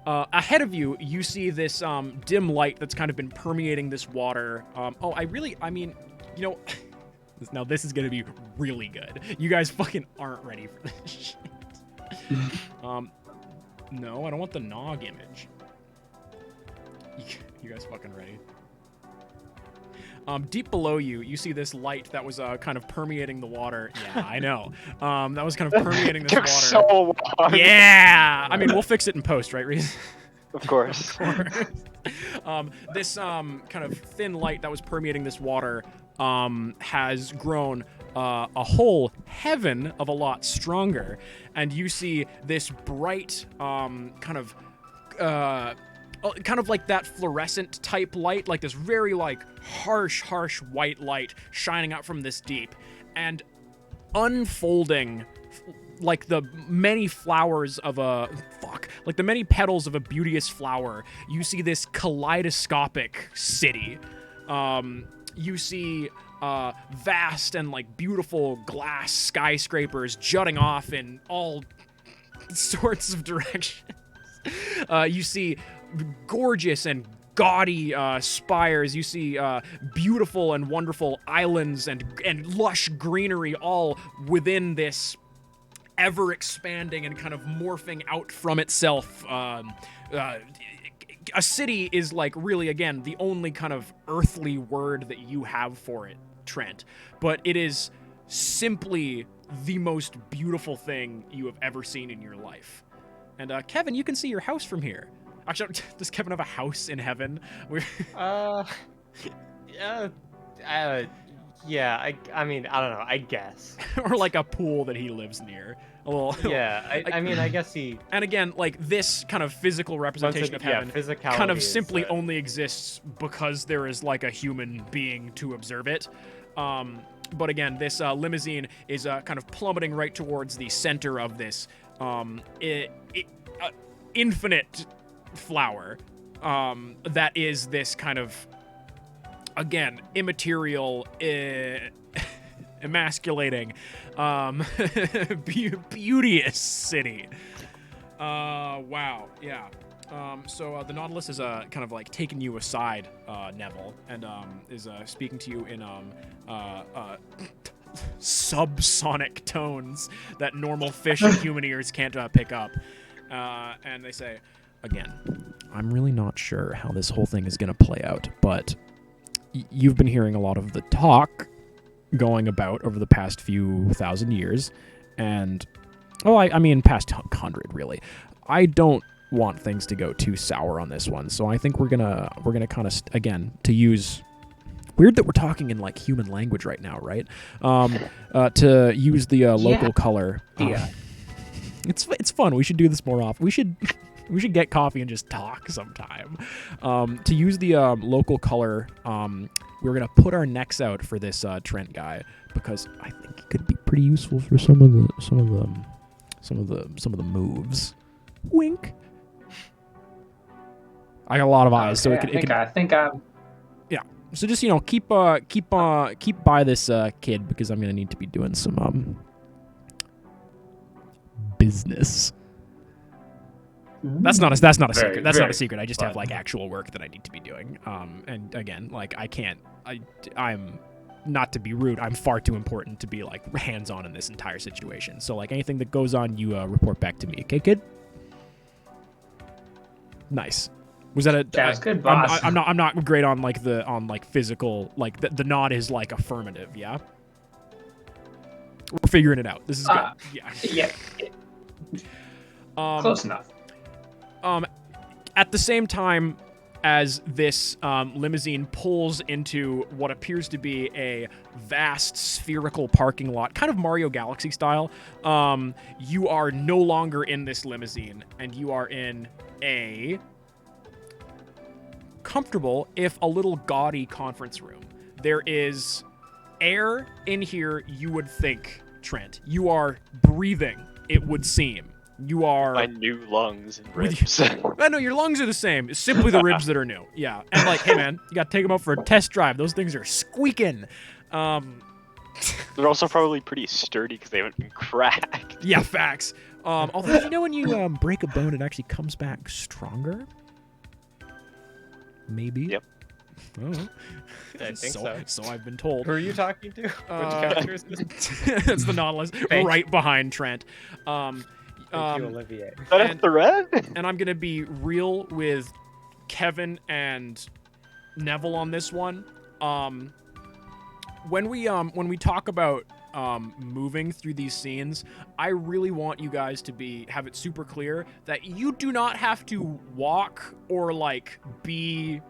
Ahead of you, you see this dim light that's kind of been permeating this water. I mean, you know, now this is gonna be really good. You guys fucking aren't ready for this shit. No, I don't want the Nog image. You guys fucking ready? Deep below you, you see this light that was kind of permeating the water. Yeah, I know. That was kind of permeating this Took water. so long. Yeah! I mean, we'll fix it in post, right, Reese? Of course. This kind of thin light that was permeating this water has grown a whole heaven of a lot stronger. And you see this bright kind of like that fluorescent type light, like this very like harsh white light shining out from this deep. And unfolding like the many flowers of like the many petals of a beauteous flower. You see this kaleidoscopic city. You see vast and like beautiful glass skyscrapers jutting off in all sorts of directions. You see gorgeous and gaudy spires. You see beautiful and wonderful islands and lush greenery all within this ever-expanding and kind of morphing out from itself. A city is like really, again, the only kind of earthly word that you have for it, Trent. But it is simply the most beautiful thing you have ever seen in your life. And Kevin, you can see your house from here. Actually, does Kevin have a house in heaven? Yeah. I mean, I don't know. I guess. Or like a pool that he lives near. A little. Yeah. I mean, I guess he. And again, like this kind of physical representation of heaven, physicality kind of is, simply only exists because there is like a human being to observe it. But again, this limousine is kind of plummeting right towards the center of this infinite flower that is this kind of, again, immaterial, emasculating, beauteous city. Wow, yeah. So the Nautilus is kind of like taking you aside, Neville, and is speaking to you in subsonic tones that normal fish and human ears can't pick up. And they say, again, I'm really not sure how this whole thing is going to play out, but you've been hearing a lot of the talk going about over the past few thousand years, and I mean past 100 really. I don't want things to go too sour on this one, so I think we're gonna kind of again, to use, weird that we're talking in like human language right now, right? To use the local color. Yeah. It's fun. We should do this more often. We should get coffee and just talk sometime. To use the local color, we're gonna put our necks out for this Trent guy because I think it could be pretty useful for some of the moves. Wink. I got a lot of eyes, so I think I'm. Yeah. So just keep by this kid because I'm gonna need to be doing some business. That's not a secret. That's not a secret. I just have like actual work that I need to be doing. And again, like I'm not to be rude. I'm far too important to be like hands-on in this entire situation. So like anything that goes on, you report back to me, okay, kid? Nice. Was that a? Sounds good, boss. I'm not great on like physical. Like the nod is like affirmative. Yeah. We're figuring it out. This is good. Yeah. Close enough. At the same time as this limousine pulls into what appears to be a vast spherical parking lot, kind of Mario Galaxy style, you are no longer in this limousine, and you are in a comfortable, if a little gaudy, conference room. There is air in here, you would think, Trent. You are breathing, it would seem. You are... My new lungs and ribs. No, your lungs are the same. It's simply the ribs that are new. Yeah. And like, hey man, you gotta take them out for a test drive. Those things are squeaking. They're also probably pretty sturdy because they haven't been cracked. Yeah, facts. Although, when you break a bone, it actually comes back stronger? Maybe? Yep. I I think so. So I've been told. Who are you talking to? Which character is this? It's the Nautilus, right behind Trent. Thank you, Olivier. Is that a threat? And I'm gonna be real with Kevin and Neville on this one. When we talk about moving through these scenes, I really want you guys to have it super clear that you do not have to walk or like be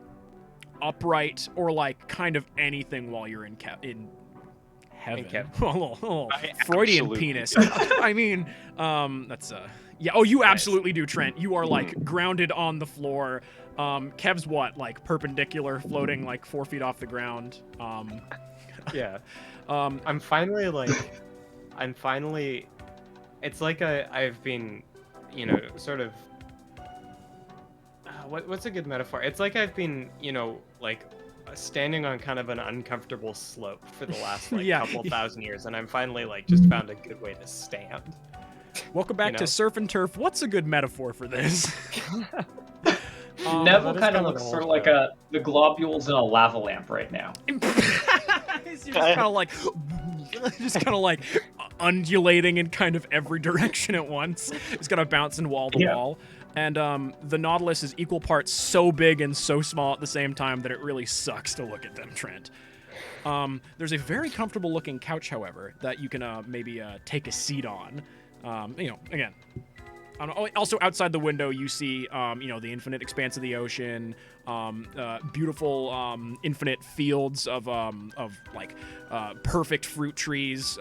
upright or like kind of anything while you're in heaven. Freudian absolutely penis. I mean, that's yeah. Oh, you absolutely do, Trent. You are like grounded on the floor. Kev's what, like perpendicular, floating like 4 feet off the ground. Yeah. I'm finally like, I'm finally. It's like I've been, sort of. What's a good metaphor? It's like I've been, like standing on kind of an uncomfortable slope for the last like Yeah. couple thousand years, and I'm finally like just found a good way to stand. Welcome back You to know? Surf and Turf. What's a good metaphor for this? Neville that is kind kind of of looks the sort of whole like show. the globules in a lava lamp right now. He's just kind of like, undulating in kind of every direction at once. It's kind of bouncing wall to Yeah. wall. And the Nautilus is equal parts so big and so small at the same time that it really sucks to look at them, Trent. There's a very comfortable looking couch, however, that you can maybe take a seat on. Again. Also, outside the window, you see, the infinite expanse of the ocean, beautiful, infinite fields of perfect fruit trees,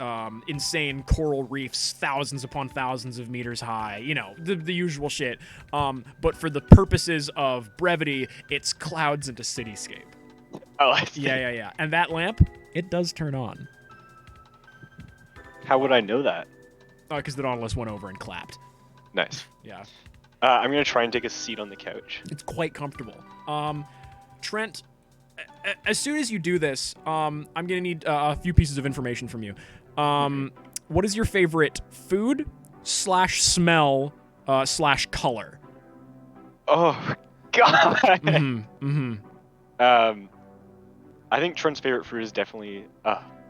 insane coral reefs, thousands upon thousands of meters high. The usual shit. But for the purposes of brevity, it's clouds into cityscape. Oh, I see. Yeah. And that lamp, it does turn on. How would I know that? Because the Nautilus went over and clapped. Nice. Yeah. I'm gonna try and take a seat on the couch. It's quite comfortable. Trent, as soon as you do this, I'm gonna need a few pieces of information from you. What is your favorite food / smell / color? Oh God. I think Trent's favorite fruit is definitely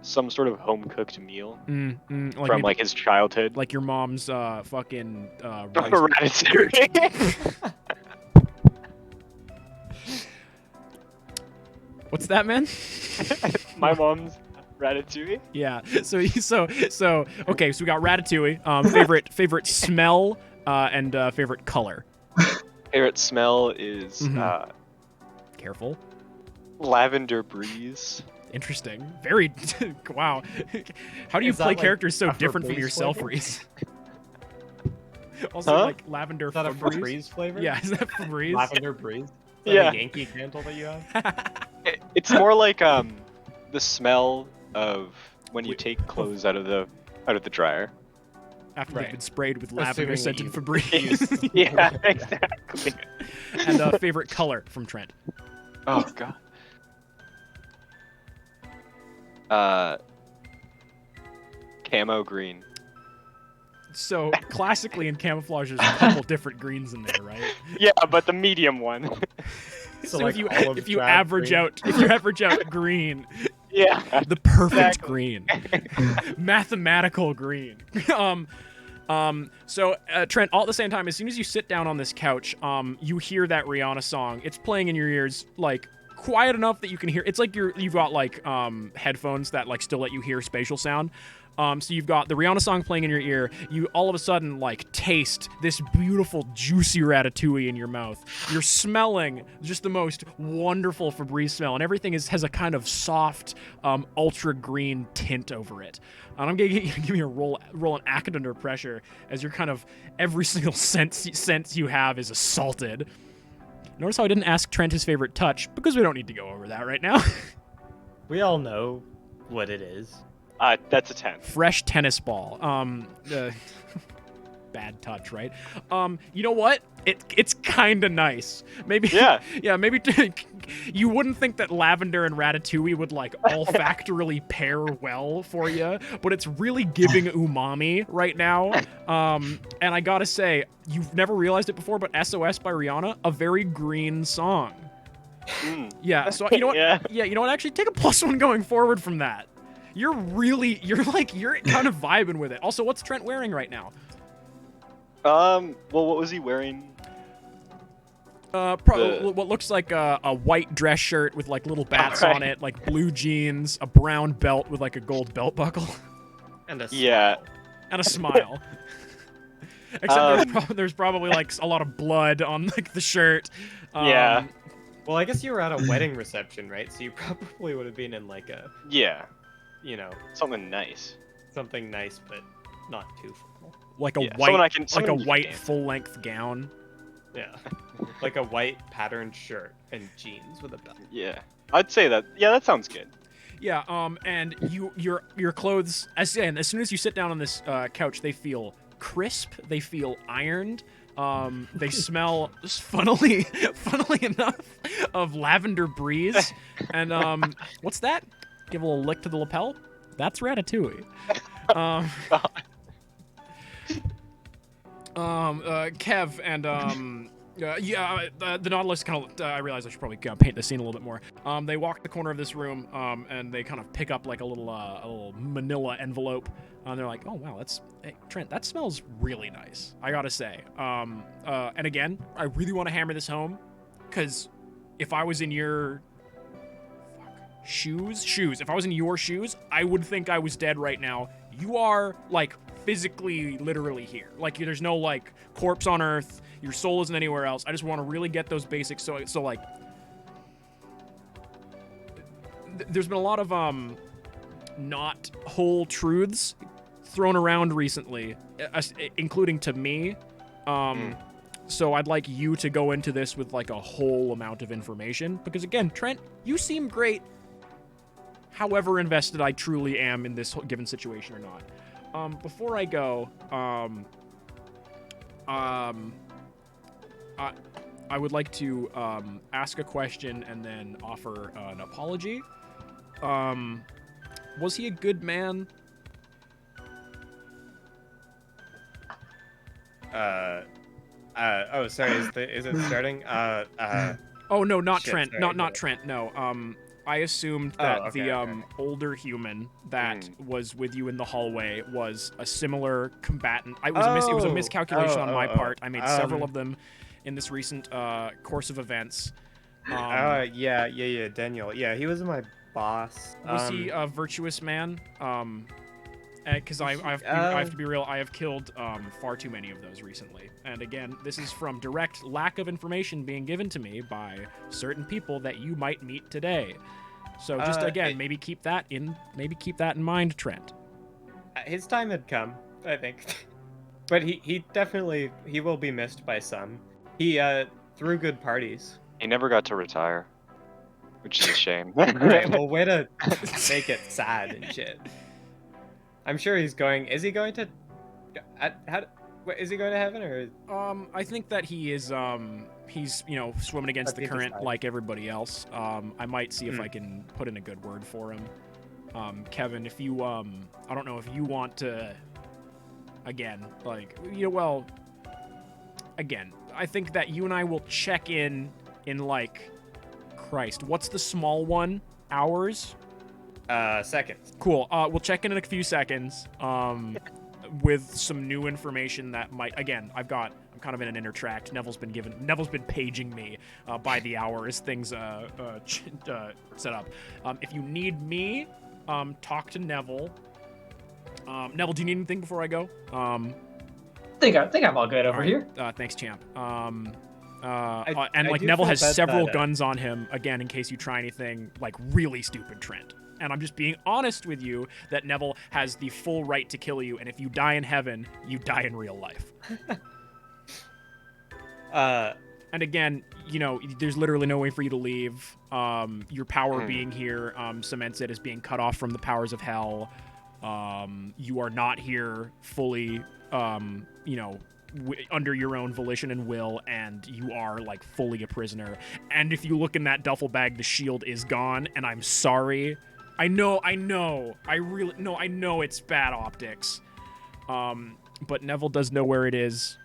some sort of home cooked meal from maybe, like his childhood. like your mom's fucking rice. Ratatouille. What's that, man? My mom's ratatouille. Yeah. So okay. So we got Ratatouille. Favorite smell and favorite color. Favorite smell is Careful. lavender breeze. Interesting. Very. Wow. How do you Is that play like characters so a different from Febreze yourself, flavor? Reese? Also, Huh? like lavender Is that a Febreze? Febreze flavor? Yeah, is that Febreze? Lavender breeze. Is that Yeah. a Yankee Candle that you have? It's more like the smell of when you Wait. take clothes out of the dryer. After they've Right. been sprayed with Assuming lavender that scented you- Febreze. Yeah, exactly. And favorite color from Trent. Oh God. Camo green. So classically in camouflage, there's a couple different greens in there, right? Yeah, but the medium one. So, So like, olive if you drab average green. out green, Yeah. the perfect Exactly. green, mathematical green. So Trent, all at the same time, as soon as you sit down on this couch, you hear that Rihanna song. It's playing in your ears, like quiet enough that you can hear. It's like you've got like headphones that like still let you hear spatial sound. So you've got the Rihanna song playing in your ear. You all of a sudden like taste this beautiful, juicy ratatouille in your mouth. You're smelling just the most wonderful Febreze smell, and everything has a kind of soft, ultra green tint over it. And I'm gonna give you a roll an act under pressure as you're kind of every single sense you have is assaulted. Notice how I didn't ask Trent his favorite touch because we don't need to go over that right now. We all know what it is. That's a 10. Fresh tennis ball. Bad touch, right? You know what? It's kind of nice. Maybe. Yeah. Yeah. Maybe you wouldn't think that lavender and ratatouille would like olfactorily pair well for you, but it's really giving umami right now. And I gotta say, you've never realized it before, but SOS by Rihanna, a very green song. Mm. Yeah. So you know what? Yeah. Yeah. You know what? Actually, take a +1 going forward from that. You're kind of vibing with it. Also, what's Trent wearing right now? Well, what was he wearing? What looks like a white dress shirt with like little bats Alright. on it, like blue jeans, a brown belt with like a gold belt buckle, And a Yeah. and a smile. Except there's probably like a lot of blood on like the shirt. Yeah. Well, I guess you were at a wedding reception, right? So you probably would have been in like a, Yeah. something nice. nice, but not too formal. Like a Yeah, someone I white, can- like a someone you can white dance with. full-length gown. Yeah. Like a white patterned shirt and jeans with a belt. Yeah. I'd say that. Yeah, that sounds good. Yeah, and your clothes, as soon as you sit down on this couch, they feel crisp, they feel ironed, they smell, funnily enough, of lavender breeze, and what's that? Give a little lick to the lapel. That's Ratatouille. Kev and the Nautilus kind of. I realize I should probably paint the scene a little bit more. They walk the corner of this room, and they kind of pick up like a little Manila envelope. And they're like, "Oh wow, hey, Trent. That smells really nice. I gotta say." And again, I really want to hammer this home, because if I was in your shoes, if I was in your shoes, I would think I was dead right now. You are like physically, literally here. Like there's no like corpse on Earth. Your soul isn't anywhere else. I just want to really get those basics. So like, there's been a lot of not whole truths thrown around recently, including to me. So I'd like you to go into this with like a whole amount of information, because again, Trent, you seem great. However invested I truly am in this given situation or not. Before I go, I would like to ask a question and then offer an apology. Was he a good man? Oh, sorry. Is it starting? Oh no, not Shit, Trent. sorry, Not Trent. No. I assumed that okay. older human that was with you in the hallway was a similar combatant. It was a miscalculation on my part. I made several of them in this recent course of events. Yeah, Daniel. Yeah, he was my boss. Was he a virtuous man? Because I have to be real, I have killed far too many of those recently. And again, this is from direct lack of information being given to me by certain people that you might meet today. So just maybe keep that in mind, Trent. His time had come, I think. But he definitely will be missed by some. He threw good parties. He never got to retire, which is a shame. Alright, well, way to make it sad and shit. I'm sure he's going. Is he going to? Is he going to heaven or? I think that he is. He's swimming against the current like everybody else. I might see if I can put in a good word for him. Kevin, if you I don't know if you want to. Again, again, I think that you and I will check in like, Christ, what's the small one? Hours? Seconds. Cool. We'll check in a few seconds with some new information that might. Again, I'm kind of in an inner tract. Neville's been paging me by the hour as things set up. If you need me, talk to Neville. Neville, do you need anything before I go? I think I'm all good over here. Thanks, champ. I Neville has feel bad several that, guns on him, again, in case you try anything like really stupid, Trent. And I'm just being honest with you that Neville has the full right to kill you, and if you die in heaven, you die in real life. And again, there's literally no way for you to leave. Your power being here cements it as being cut off from the powers of hell. You are not here fully, under your own volition and will, and you are like fully a prisoner. And if you look in that duffel bag, the shield is gone, and I'm sorry. I know it's bad optics. But Neville does know where it is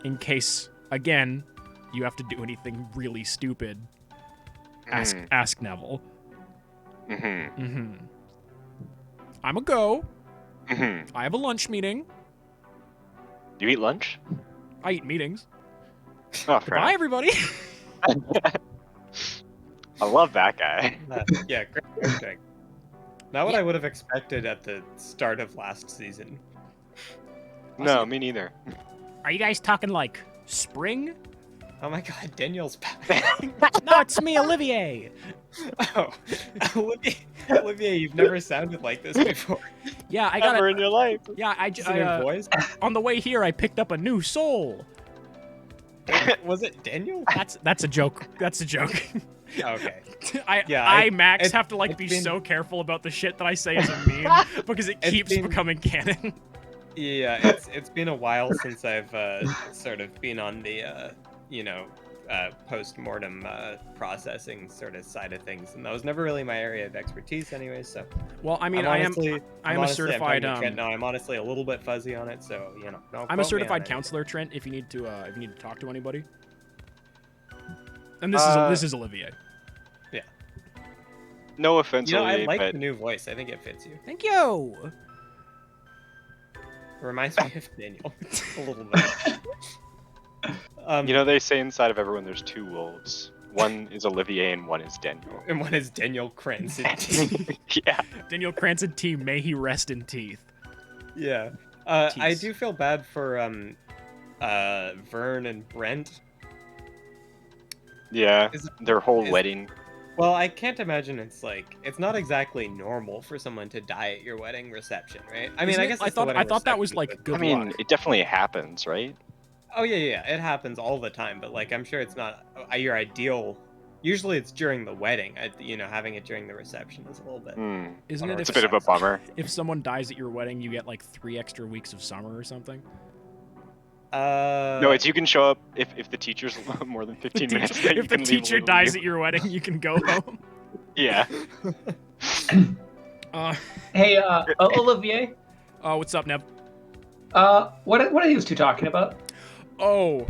in case, again, you have to do anything really stupid. Ask Neville. I'm a go. I have a lunch meeting. You eat lunch? I eat meetings. Oh, Bye, everybody. I love that guy. Yeah, great. Not what I would have expected at the start of last season. No, me neither. Are you guys talking like spring? Oh my god, Daniel's back. No, it's me, Olivier. Oh, Olivier, you've never sounded like this before. Yeah, I got Never in your life. Yeah, Is it your voice? On the way here, I picked up a new soul. Was it Daniel? That's a joke. That's a joke. Okay. I Max have to like it's be been- so careful about the shit that I say as a meme because it It's keeps been- becoming canon. Yeah, it's been a while since I've sort of been on the post-mortem processing sort of side of things, and that was never really my area of expertise anyway. So Well, I mean, I'm I am honestly, a I'm certified talking to Trent now. I'm honestly a little bit fuzzy on it, so don't I'm a quote me on certified anything. counselor, Trent. If you need to talk to anybody. And this is Olivier. No offense, You know, I Olivier, like but the new voice. I think it fits you. Thank you. It reminds me of Daniel a little bit. you know they say inside of everyone there's two wolves. One is Olivier and one is Daniel. and one is Daniel Cranston. Yeah. Daniel Cranston T. May he rest in teeth. Yeah. I Tease. do feel bad for Vern and Brent. Yeah. Is- Their whole is- wedding. Well, I can't imagine it's not exactly normal for someone to die at your wedding reception, right? I mean, Isn't I it? guess I it's the thought wedding that was reception, like but- good I mean, luck. it definitely happens, right? Oh yeah, it happens all the time, but like I'm sure it's not your ideal. Usually it's during the wedding. Having it during the reception is a little bit. Isn't it It's a if, bit of a bummer. if someone dies at your wedding, you get like 3 extra weeks of summer or something? No, it's you can show up if the teacher's more than 15 minutes late. If the teacher dies at your wedding, you can go home. Yeah. Hey, Olivier. What's up, Neb? What are these two talking about? Oh,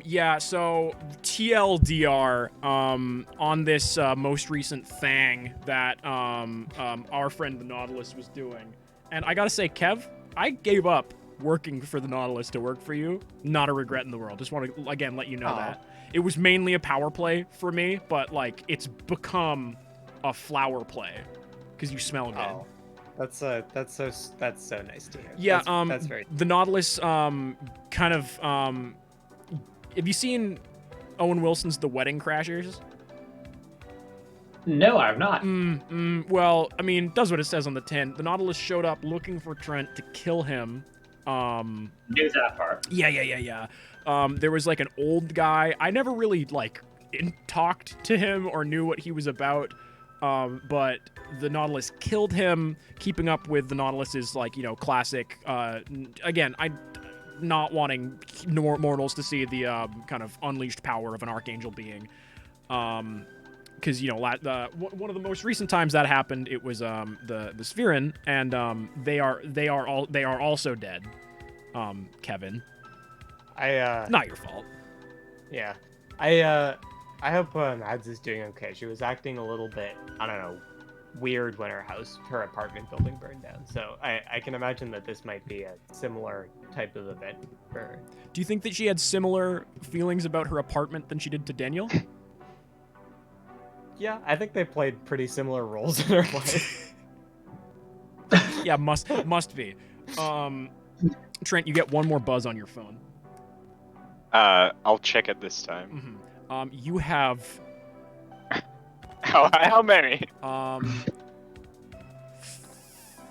yeah, so TLDR, on this most recent thing that our friend the Nautilus was doing. And I gotta say, Kev, I gave up working for the Nautilus to work for you. Not a regret in the world. Just want to, again, let you know that. It was mainly a power play for me, but, like, it's become a flower play. Because you smell good. Oh, that's so nice to hear. Yeah, that's very. the Nautilus kind of have you seen Owen Wilson's The Wedding Crashers? No, I've not. Well, I mean, does what it says on the tin. The Nautilus showed up looking for Trent to kill him. Knew that part. Yeah. There was like an old guy. I never really like talked to him or knew what he was about. But the Nautilus killed him. Keeping up with the Nautilus's classic. Again, I not wanting mortals to see the kind of unleashed power of an archangel being. Because one of the most recent times that happened, it was the Spherin, and they are also dead. Kevin, not your fault. Yeah, I hope Mads is doing okay. She was acting a little bit, I don't know, weird when her apartment building burned down. So I can imagine that this might be a similar type of event for her. Do you think that she had similar feelings about her apartment than she did to Daniel? Yeah, I think they played pretty similar roles in her life. Yeah, must be. Trent, you get one more buzz on your phone. I'll check it this time. You have How many?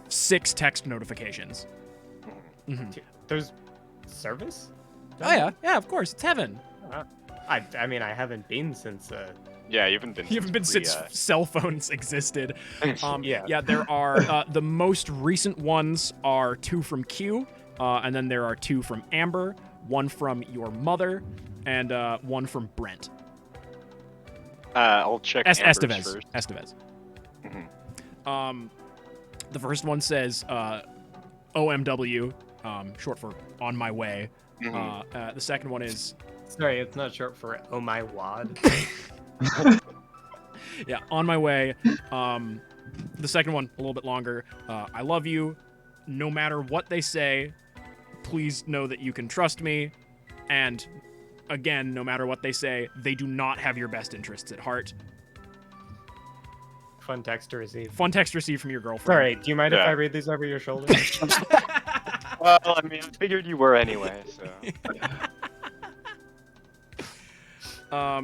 6 text notifications. There's service? Oh yeah, of course, it's heaven. I mean, I haven't been since. Yeah, you haven't been. You haven't been since cell phones existed. Yeah. Yeah, there are the most recent ones are 2 from Q, and then there are 2 from Amber, 1 from your mother, and 1 from Brent. I'll check Amber's Estevez. first. Estevez. Mhm. The first one says OMW, short for on my way. The second one is Sorry, it's not short for oh my wad. yeah, on my way. The second one a little bit longer. I love you. No matter what they say, please know that you can trust me. And again, no matter what they say, they do not have your best interests at heart. Fun text to receive. Fun text received from your girlfriend. Sorry, do you mind if Yeah. I read these over your shoulder? Well, I mean, I figured you were anyway, so.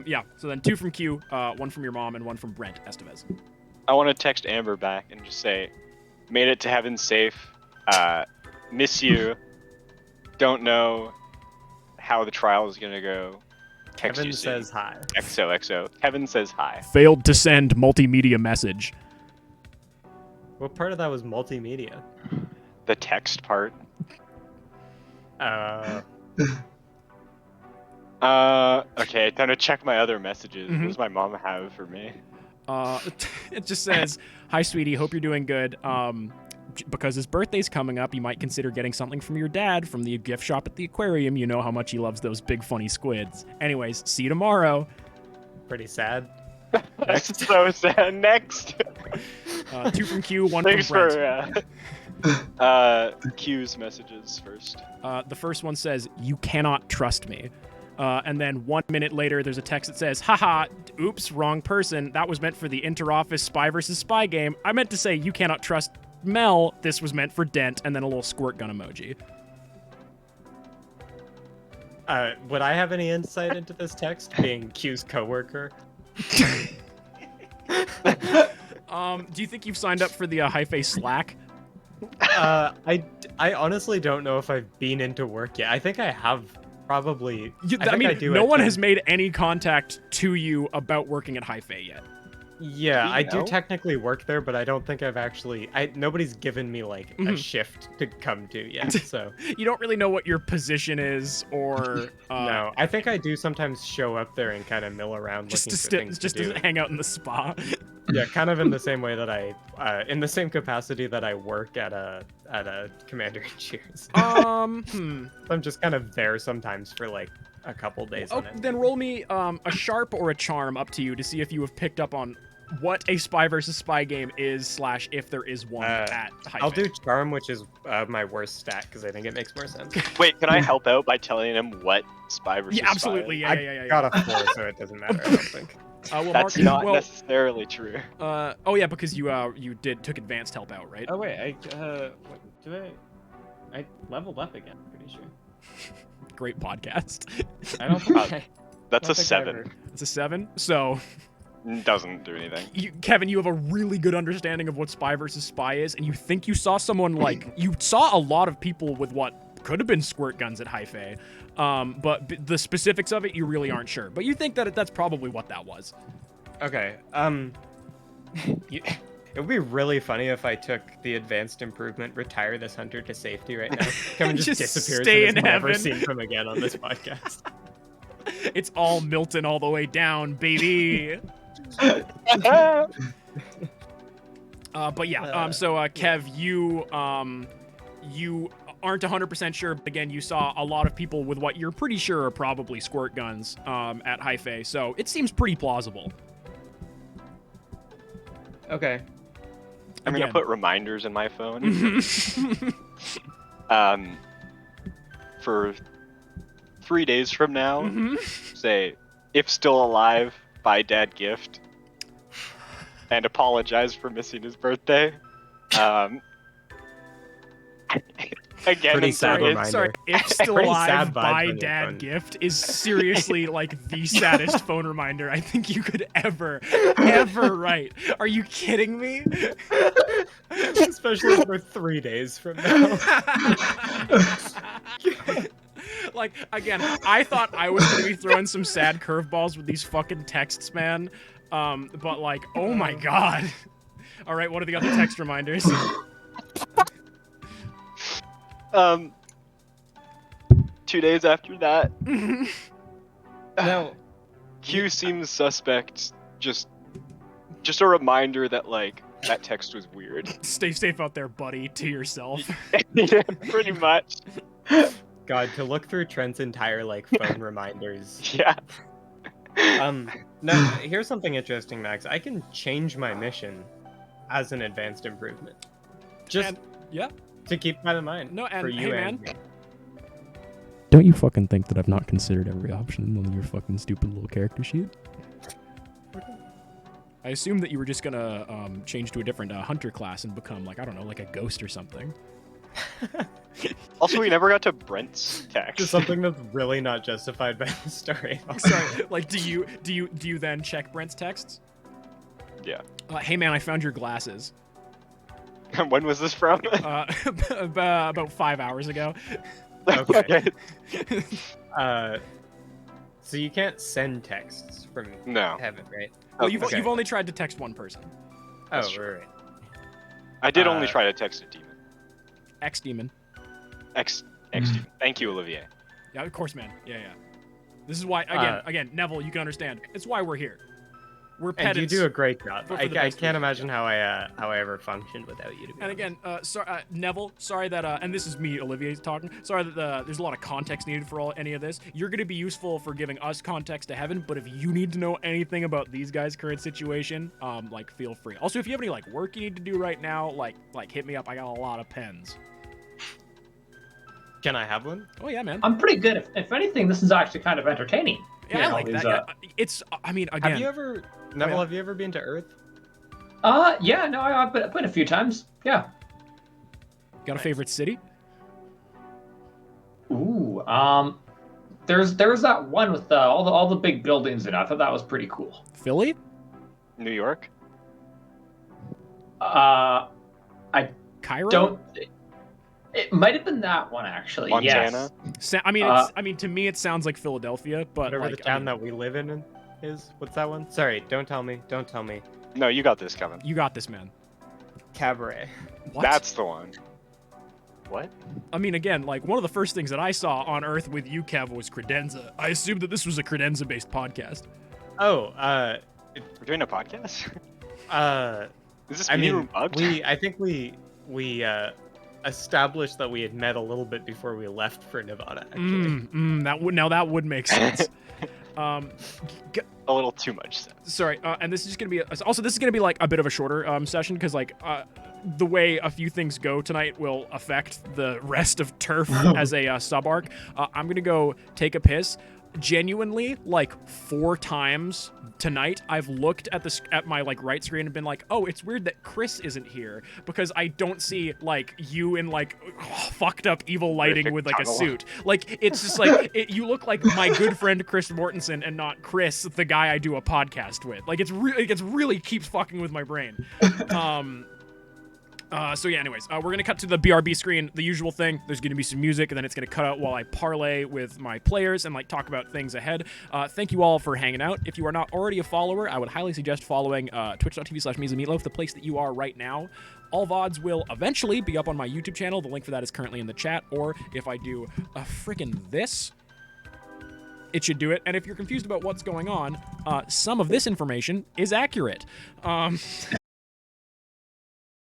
Yeah, so then 2 from Q, 1 from your mom, and 1 from Brent Estevez. I want to text Amber back and just say, made it to heaven safe. Miss you. Don't know how the trial is gonna go. Text Kevin you see. says hi. XOXO. Kevin says hi. Failed to send multimedia message. What part of that was multimedia? The text part. Okay, time to check my other messages. Mhm. What does my mom have for me? It just says, "Hi, sweetie. Hope you're doing good. Because his birthday's coming up, you might consider getting something from your dad from the gift shop at the aquarium. You know how much he loves those big funny squids. Anyways, see you tomorrow." Pretty sad. That's so sad. Next. 2 from Q, 1 Thanks from Brent. for Q's messages first. The first one says, "You cannot trust me." And then 1 minute later, there's a text that says, "Haha, oops, wrong person. That was meant for the interoffice spy versus spy game. I meant to say you cannot trust Mel. This was meant for Dent," and then a little squirt gun emoji. Would I have any insight into this text, being Q's coworker? Do you think you've signed up for the Hi-Fi Slack? I honestly don't know if I've been into work yet. I think I have probably. I mean, do no at one times. has made any contact to you about working at Hi-Fi yet. Yeah, Do you I do know? technically work there, but I don't think I've actually. Nobody's given me like a Mhm. shift to come to yet. So You don't really know what your position is, or no, I think I do sometimes show up there and kind of mill around just looking to for st- things just to do. to hang out in the spa. Yeah, kind of in the same way that in the same capacity that I work at a Commander in Chief's. I'm just kind of there sometimes for like a couple days. Oh, on it. then roll me a sharp or a charm, up to you, to see if you have picked up on what a spy versus spy game is / if there is one at Hi-Fi. I'll do charm, which is my worst stat because I think it makes more sense. Wait, can I help out by telling him what spy versus Yeah, absolutely. spy is? Yeah. Got a 4, so it doesn't matter. I don't think. Well, That's Mark, not well, necessarily true. oh yeah, because you took advanced help out, right? Oh wait, I leveled up again. Pretty sure. Great podcast. I don't think I. That's don't a think I 7. ever- It's a 7. So, Doesn't do anything. Kevin, you have a really good understanding of what spy versus spy is, and you think you saw someone like you saw a lot of people with what could have been squirt guns at Hi-Fi, but the specifics of it you really aren't sure. But you think that that's probably what that was. Okay. It would be really funny if I took the advanced improvement, retire this hunter to safety right now. Kevin just Just disappears stay and is in never heaven. seen from again on this podcast. It's all Milton all the way down, baby. But yeah, so Kev, you aren't 100% sure, but again, you saw a lot of people with what you're pretty sure are probably squirt guns at Hi-Fi, so it seems pretty plausible. Okay. I'm Again. gonna put reminders in my phone. Mhm. For 3 days from now, Mhm. say, if still alive, buy dad gift. And apologize for missing his birthday. Again, Pretty in sad three- reminder. Sorry, if still Pretty alive, sad vibes buy on your dad phone. gift is seriously like the saddest phone reminder I think you could ever write. Are you kidding me? Especially for 3 days from now. Like, again, I thought I was gonna be throwing some sad curveballs with these fucking texts, man. But like, oh my god. All right, what are the other text reminders? 2 days after that, No. Q seems suspect. Just a reminder that like that text was weird. Stay safe out there, buddy. To yourself. Yeah, pretty much. God, to look through Trent's entire like phone reminders. Yeah. No, here's something interesting, Max. I can change my mission as an advanced improvement. Just And- yeah. to keep that in mind. No, and for you hey, and man. me. Don't you fucking think that I've not considered every option on your fucking stupid little character sheet? I assumed that you were just gonna change to a different hunter class and become like, I don't know, like a ghost or something. Also, we never got to Brent's text. Just something that's really not justified by the story. Sorry, like, do you then check Brent's texts? Yeah. Hey man, I found your glasses. When was this from? About 5 hours ago. Okay. So you can't send texts from No. heaven, right? Well, you've, Okay. you've only tried to text one person. Oh, That's right. I did only Uh, try to text a demon. Ex-demon. X Mm. demon. Thank you, Olivier. Yeah, of course, man. Yeah. This is why, again, Neville, you can understand. It's why we're here. We're And pedants. you do a great job. for I the best can't reason. imagine how I ever functioned without you. To be And again, Neville, sorry that, and this is me, Olivier, talking. Sorry that there's a lot of context needed for any of this. You're going to be useful for giving us context to Heaven, but if you need to know anything about these guys' current situation, like, feel free. Also, if you have any, like, work you need to do right now, like hit me up. I got a lot of pens. Can I have one? Oh, yeah, man. I'm pretty good. If anything, this is actually kind of entertaining. Yeah, You I know, like these, that. It's, I mean, again. Have you ever, Neville? yeah. Have you ever been to Earth? Yeah, no, I've been a few times. Yeah. Got a favorite city? Ooh, there's that one with all the big buildings in it. I thought that was pretty cool. Philly? New York. I Cairo? don't. It might have been that one actually. Montana? Yes. I mean, to me, it sounds like Philadelphia, but Whatever like, the town that we live in is. What's that one? Sorry, don't tell me. Don't tell me. No, you got this, Kevin. you got this, man. Cabaret. What? That's the one. What? I mean, again, like, one of the first things that I saw on Earth with you, Kev, was credenza. I assumed that this was a credenza-based podcast. Oh, We're doing a podcast? Is this I me mean, bugged? I think we established that we had met a little bit before we left for Nevada. Actually, That would make sense. A little too much sense. Sorry, and this is just gonna be also this is gonna be like a bit of a shorter session because like the way a few things go tonight will affect the rest of Turf as a sub arc. I'm gonna go take a piss. Genuinely, like 4 times tonight, I've looked at my like right screen and been like, oh, it's weird that Chris isn't here because I don't see like you in like fucked up evil lighting Terrific with like a tunnel. suit. Like it's just like you look like my good friend Chris Mortensen and not Chris, the guy I do a podcast with. Like it really keeps fucking with my brain. So yeah, anyways, we're gonna cut to the BRB screen, the usual thing. There's gonna be some music, and then it's gonna cut out while I parlay with my players and like talk about things ahead. Thank you all for hanging out. If you are not already a follower, I would highly suggest following twitch.tv/MeaslyMeatloaf, the place that you are right now. All VODs will eventually be up on my YouTube channel. The link for that is currently in the chat, or if I do a freaking this, it should do it. And if you're confused about what's going on, some of this information is accurate.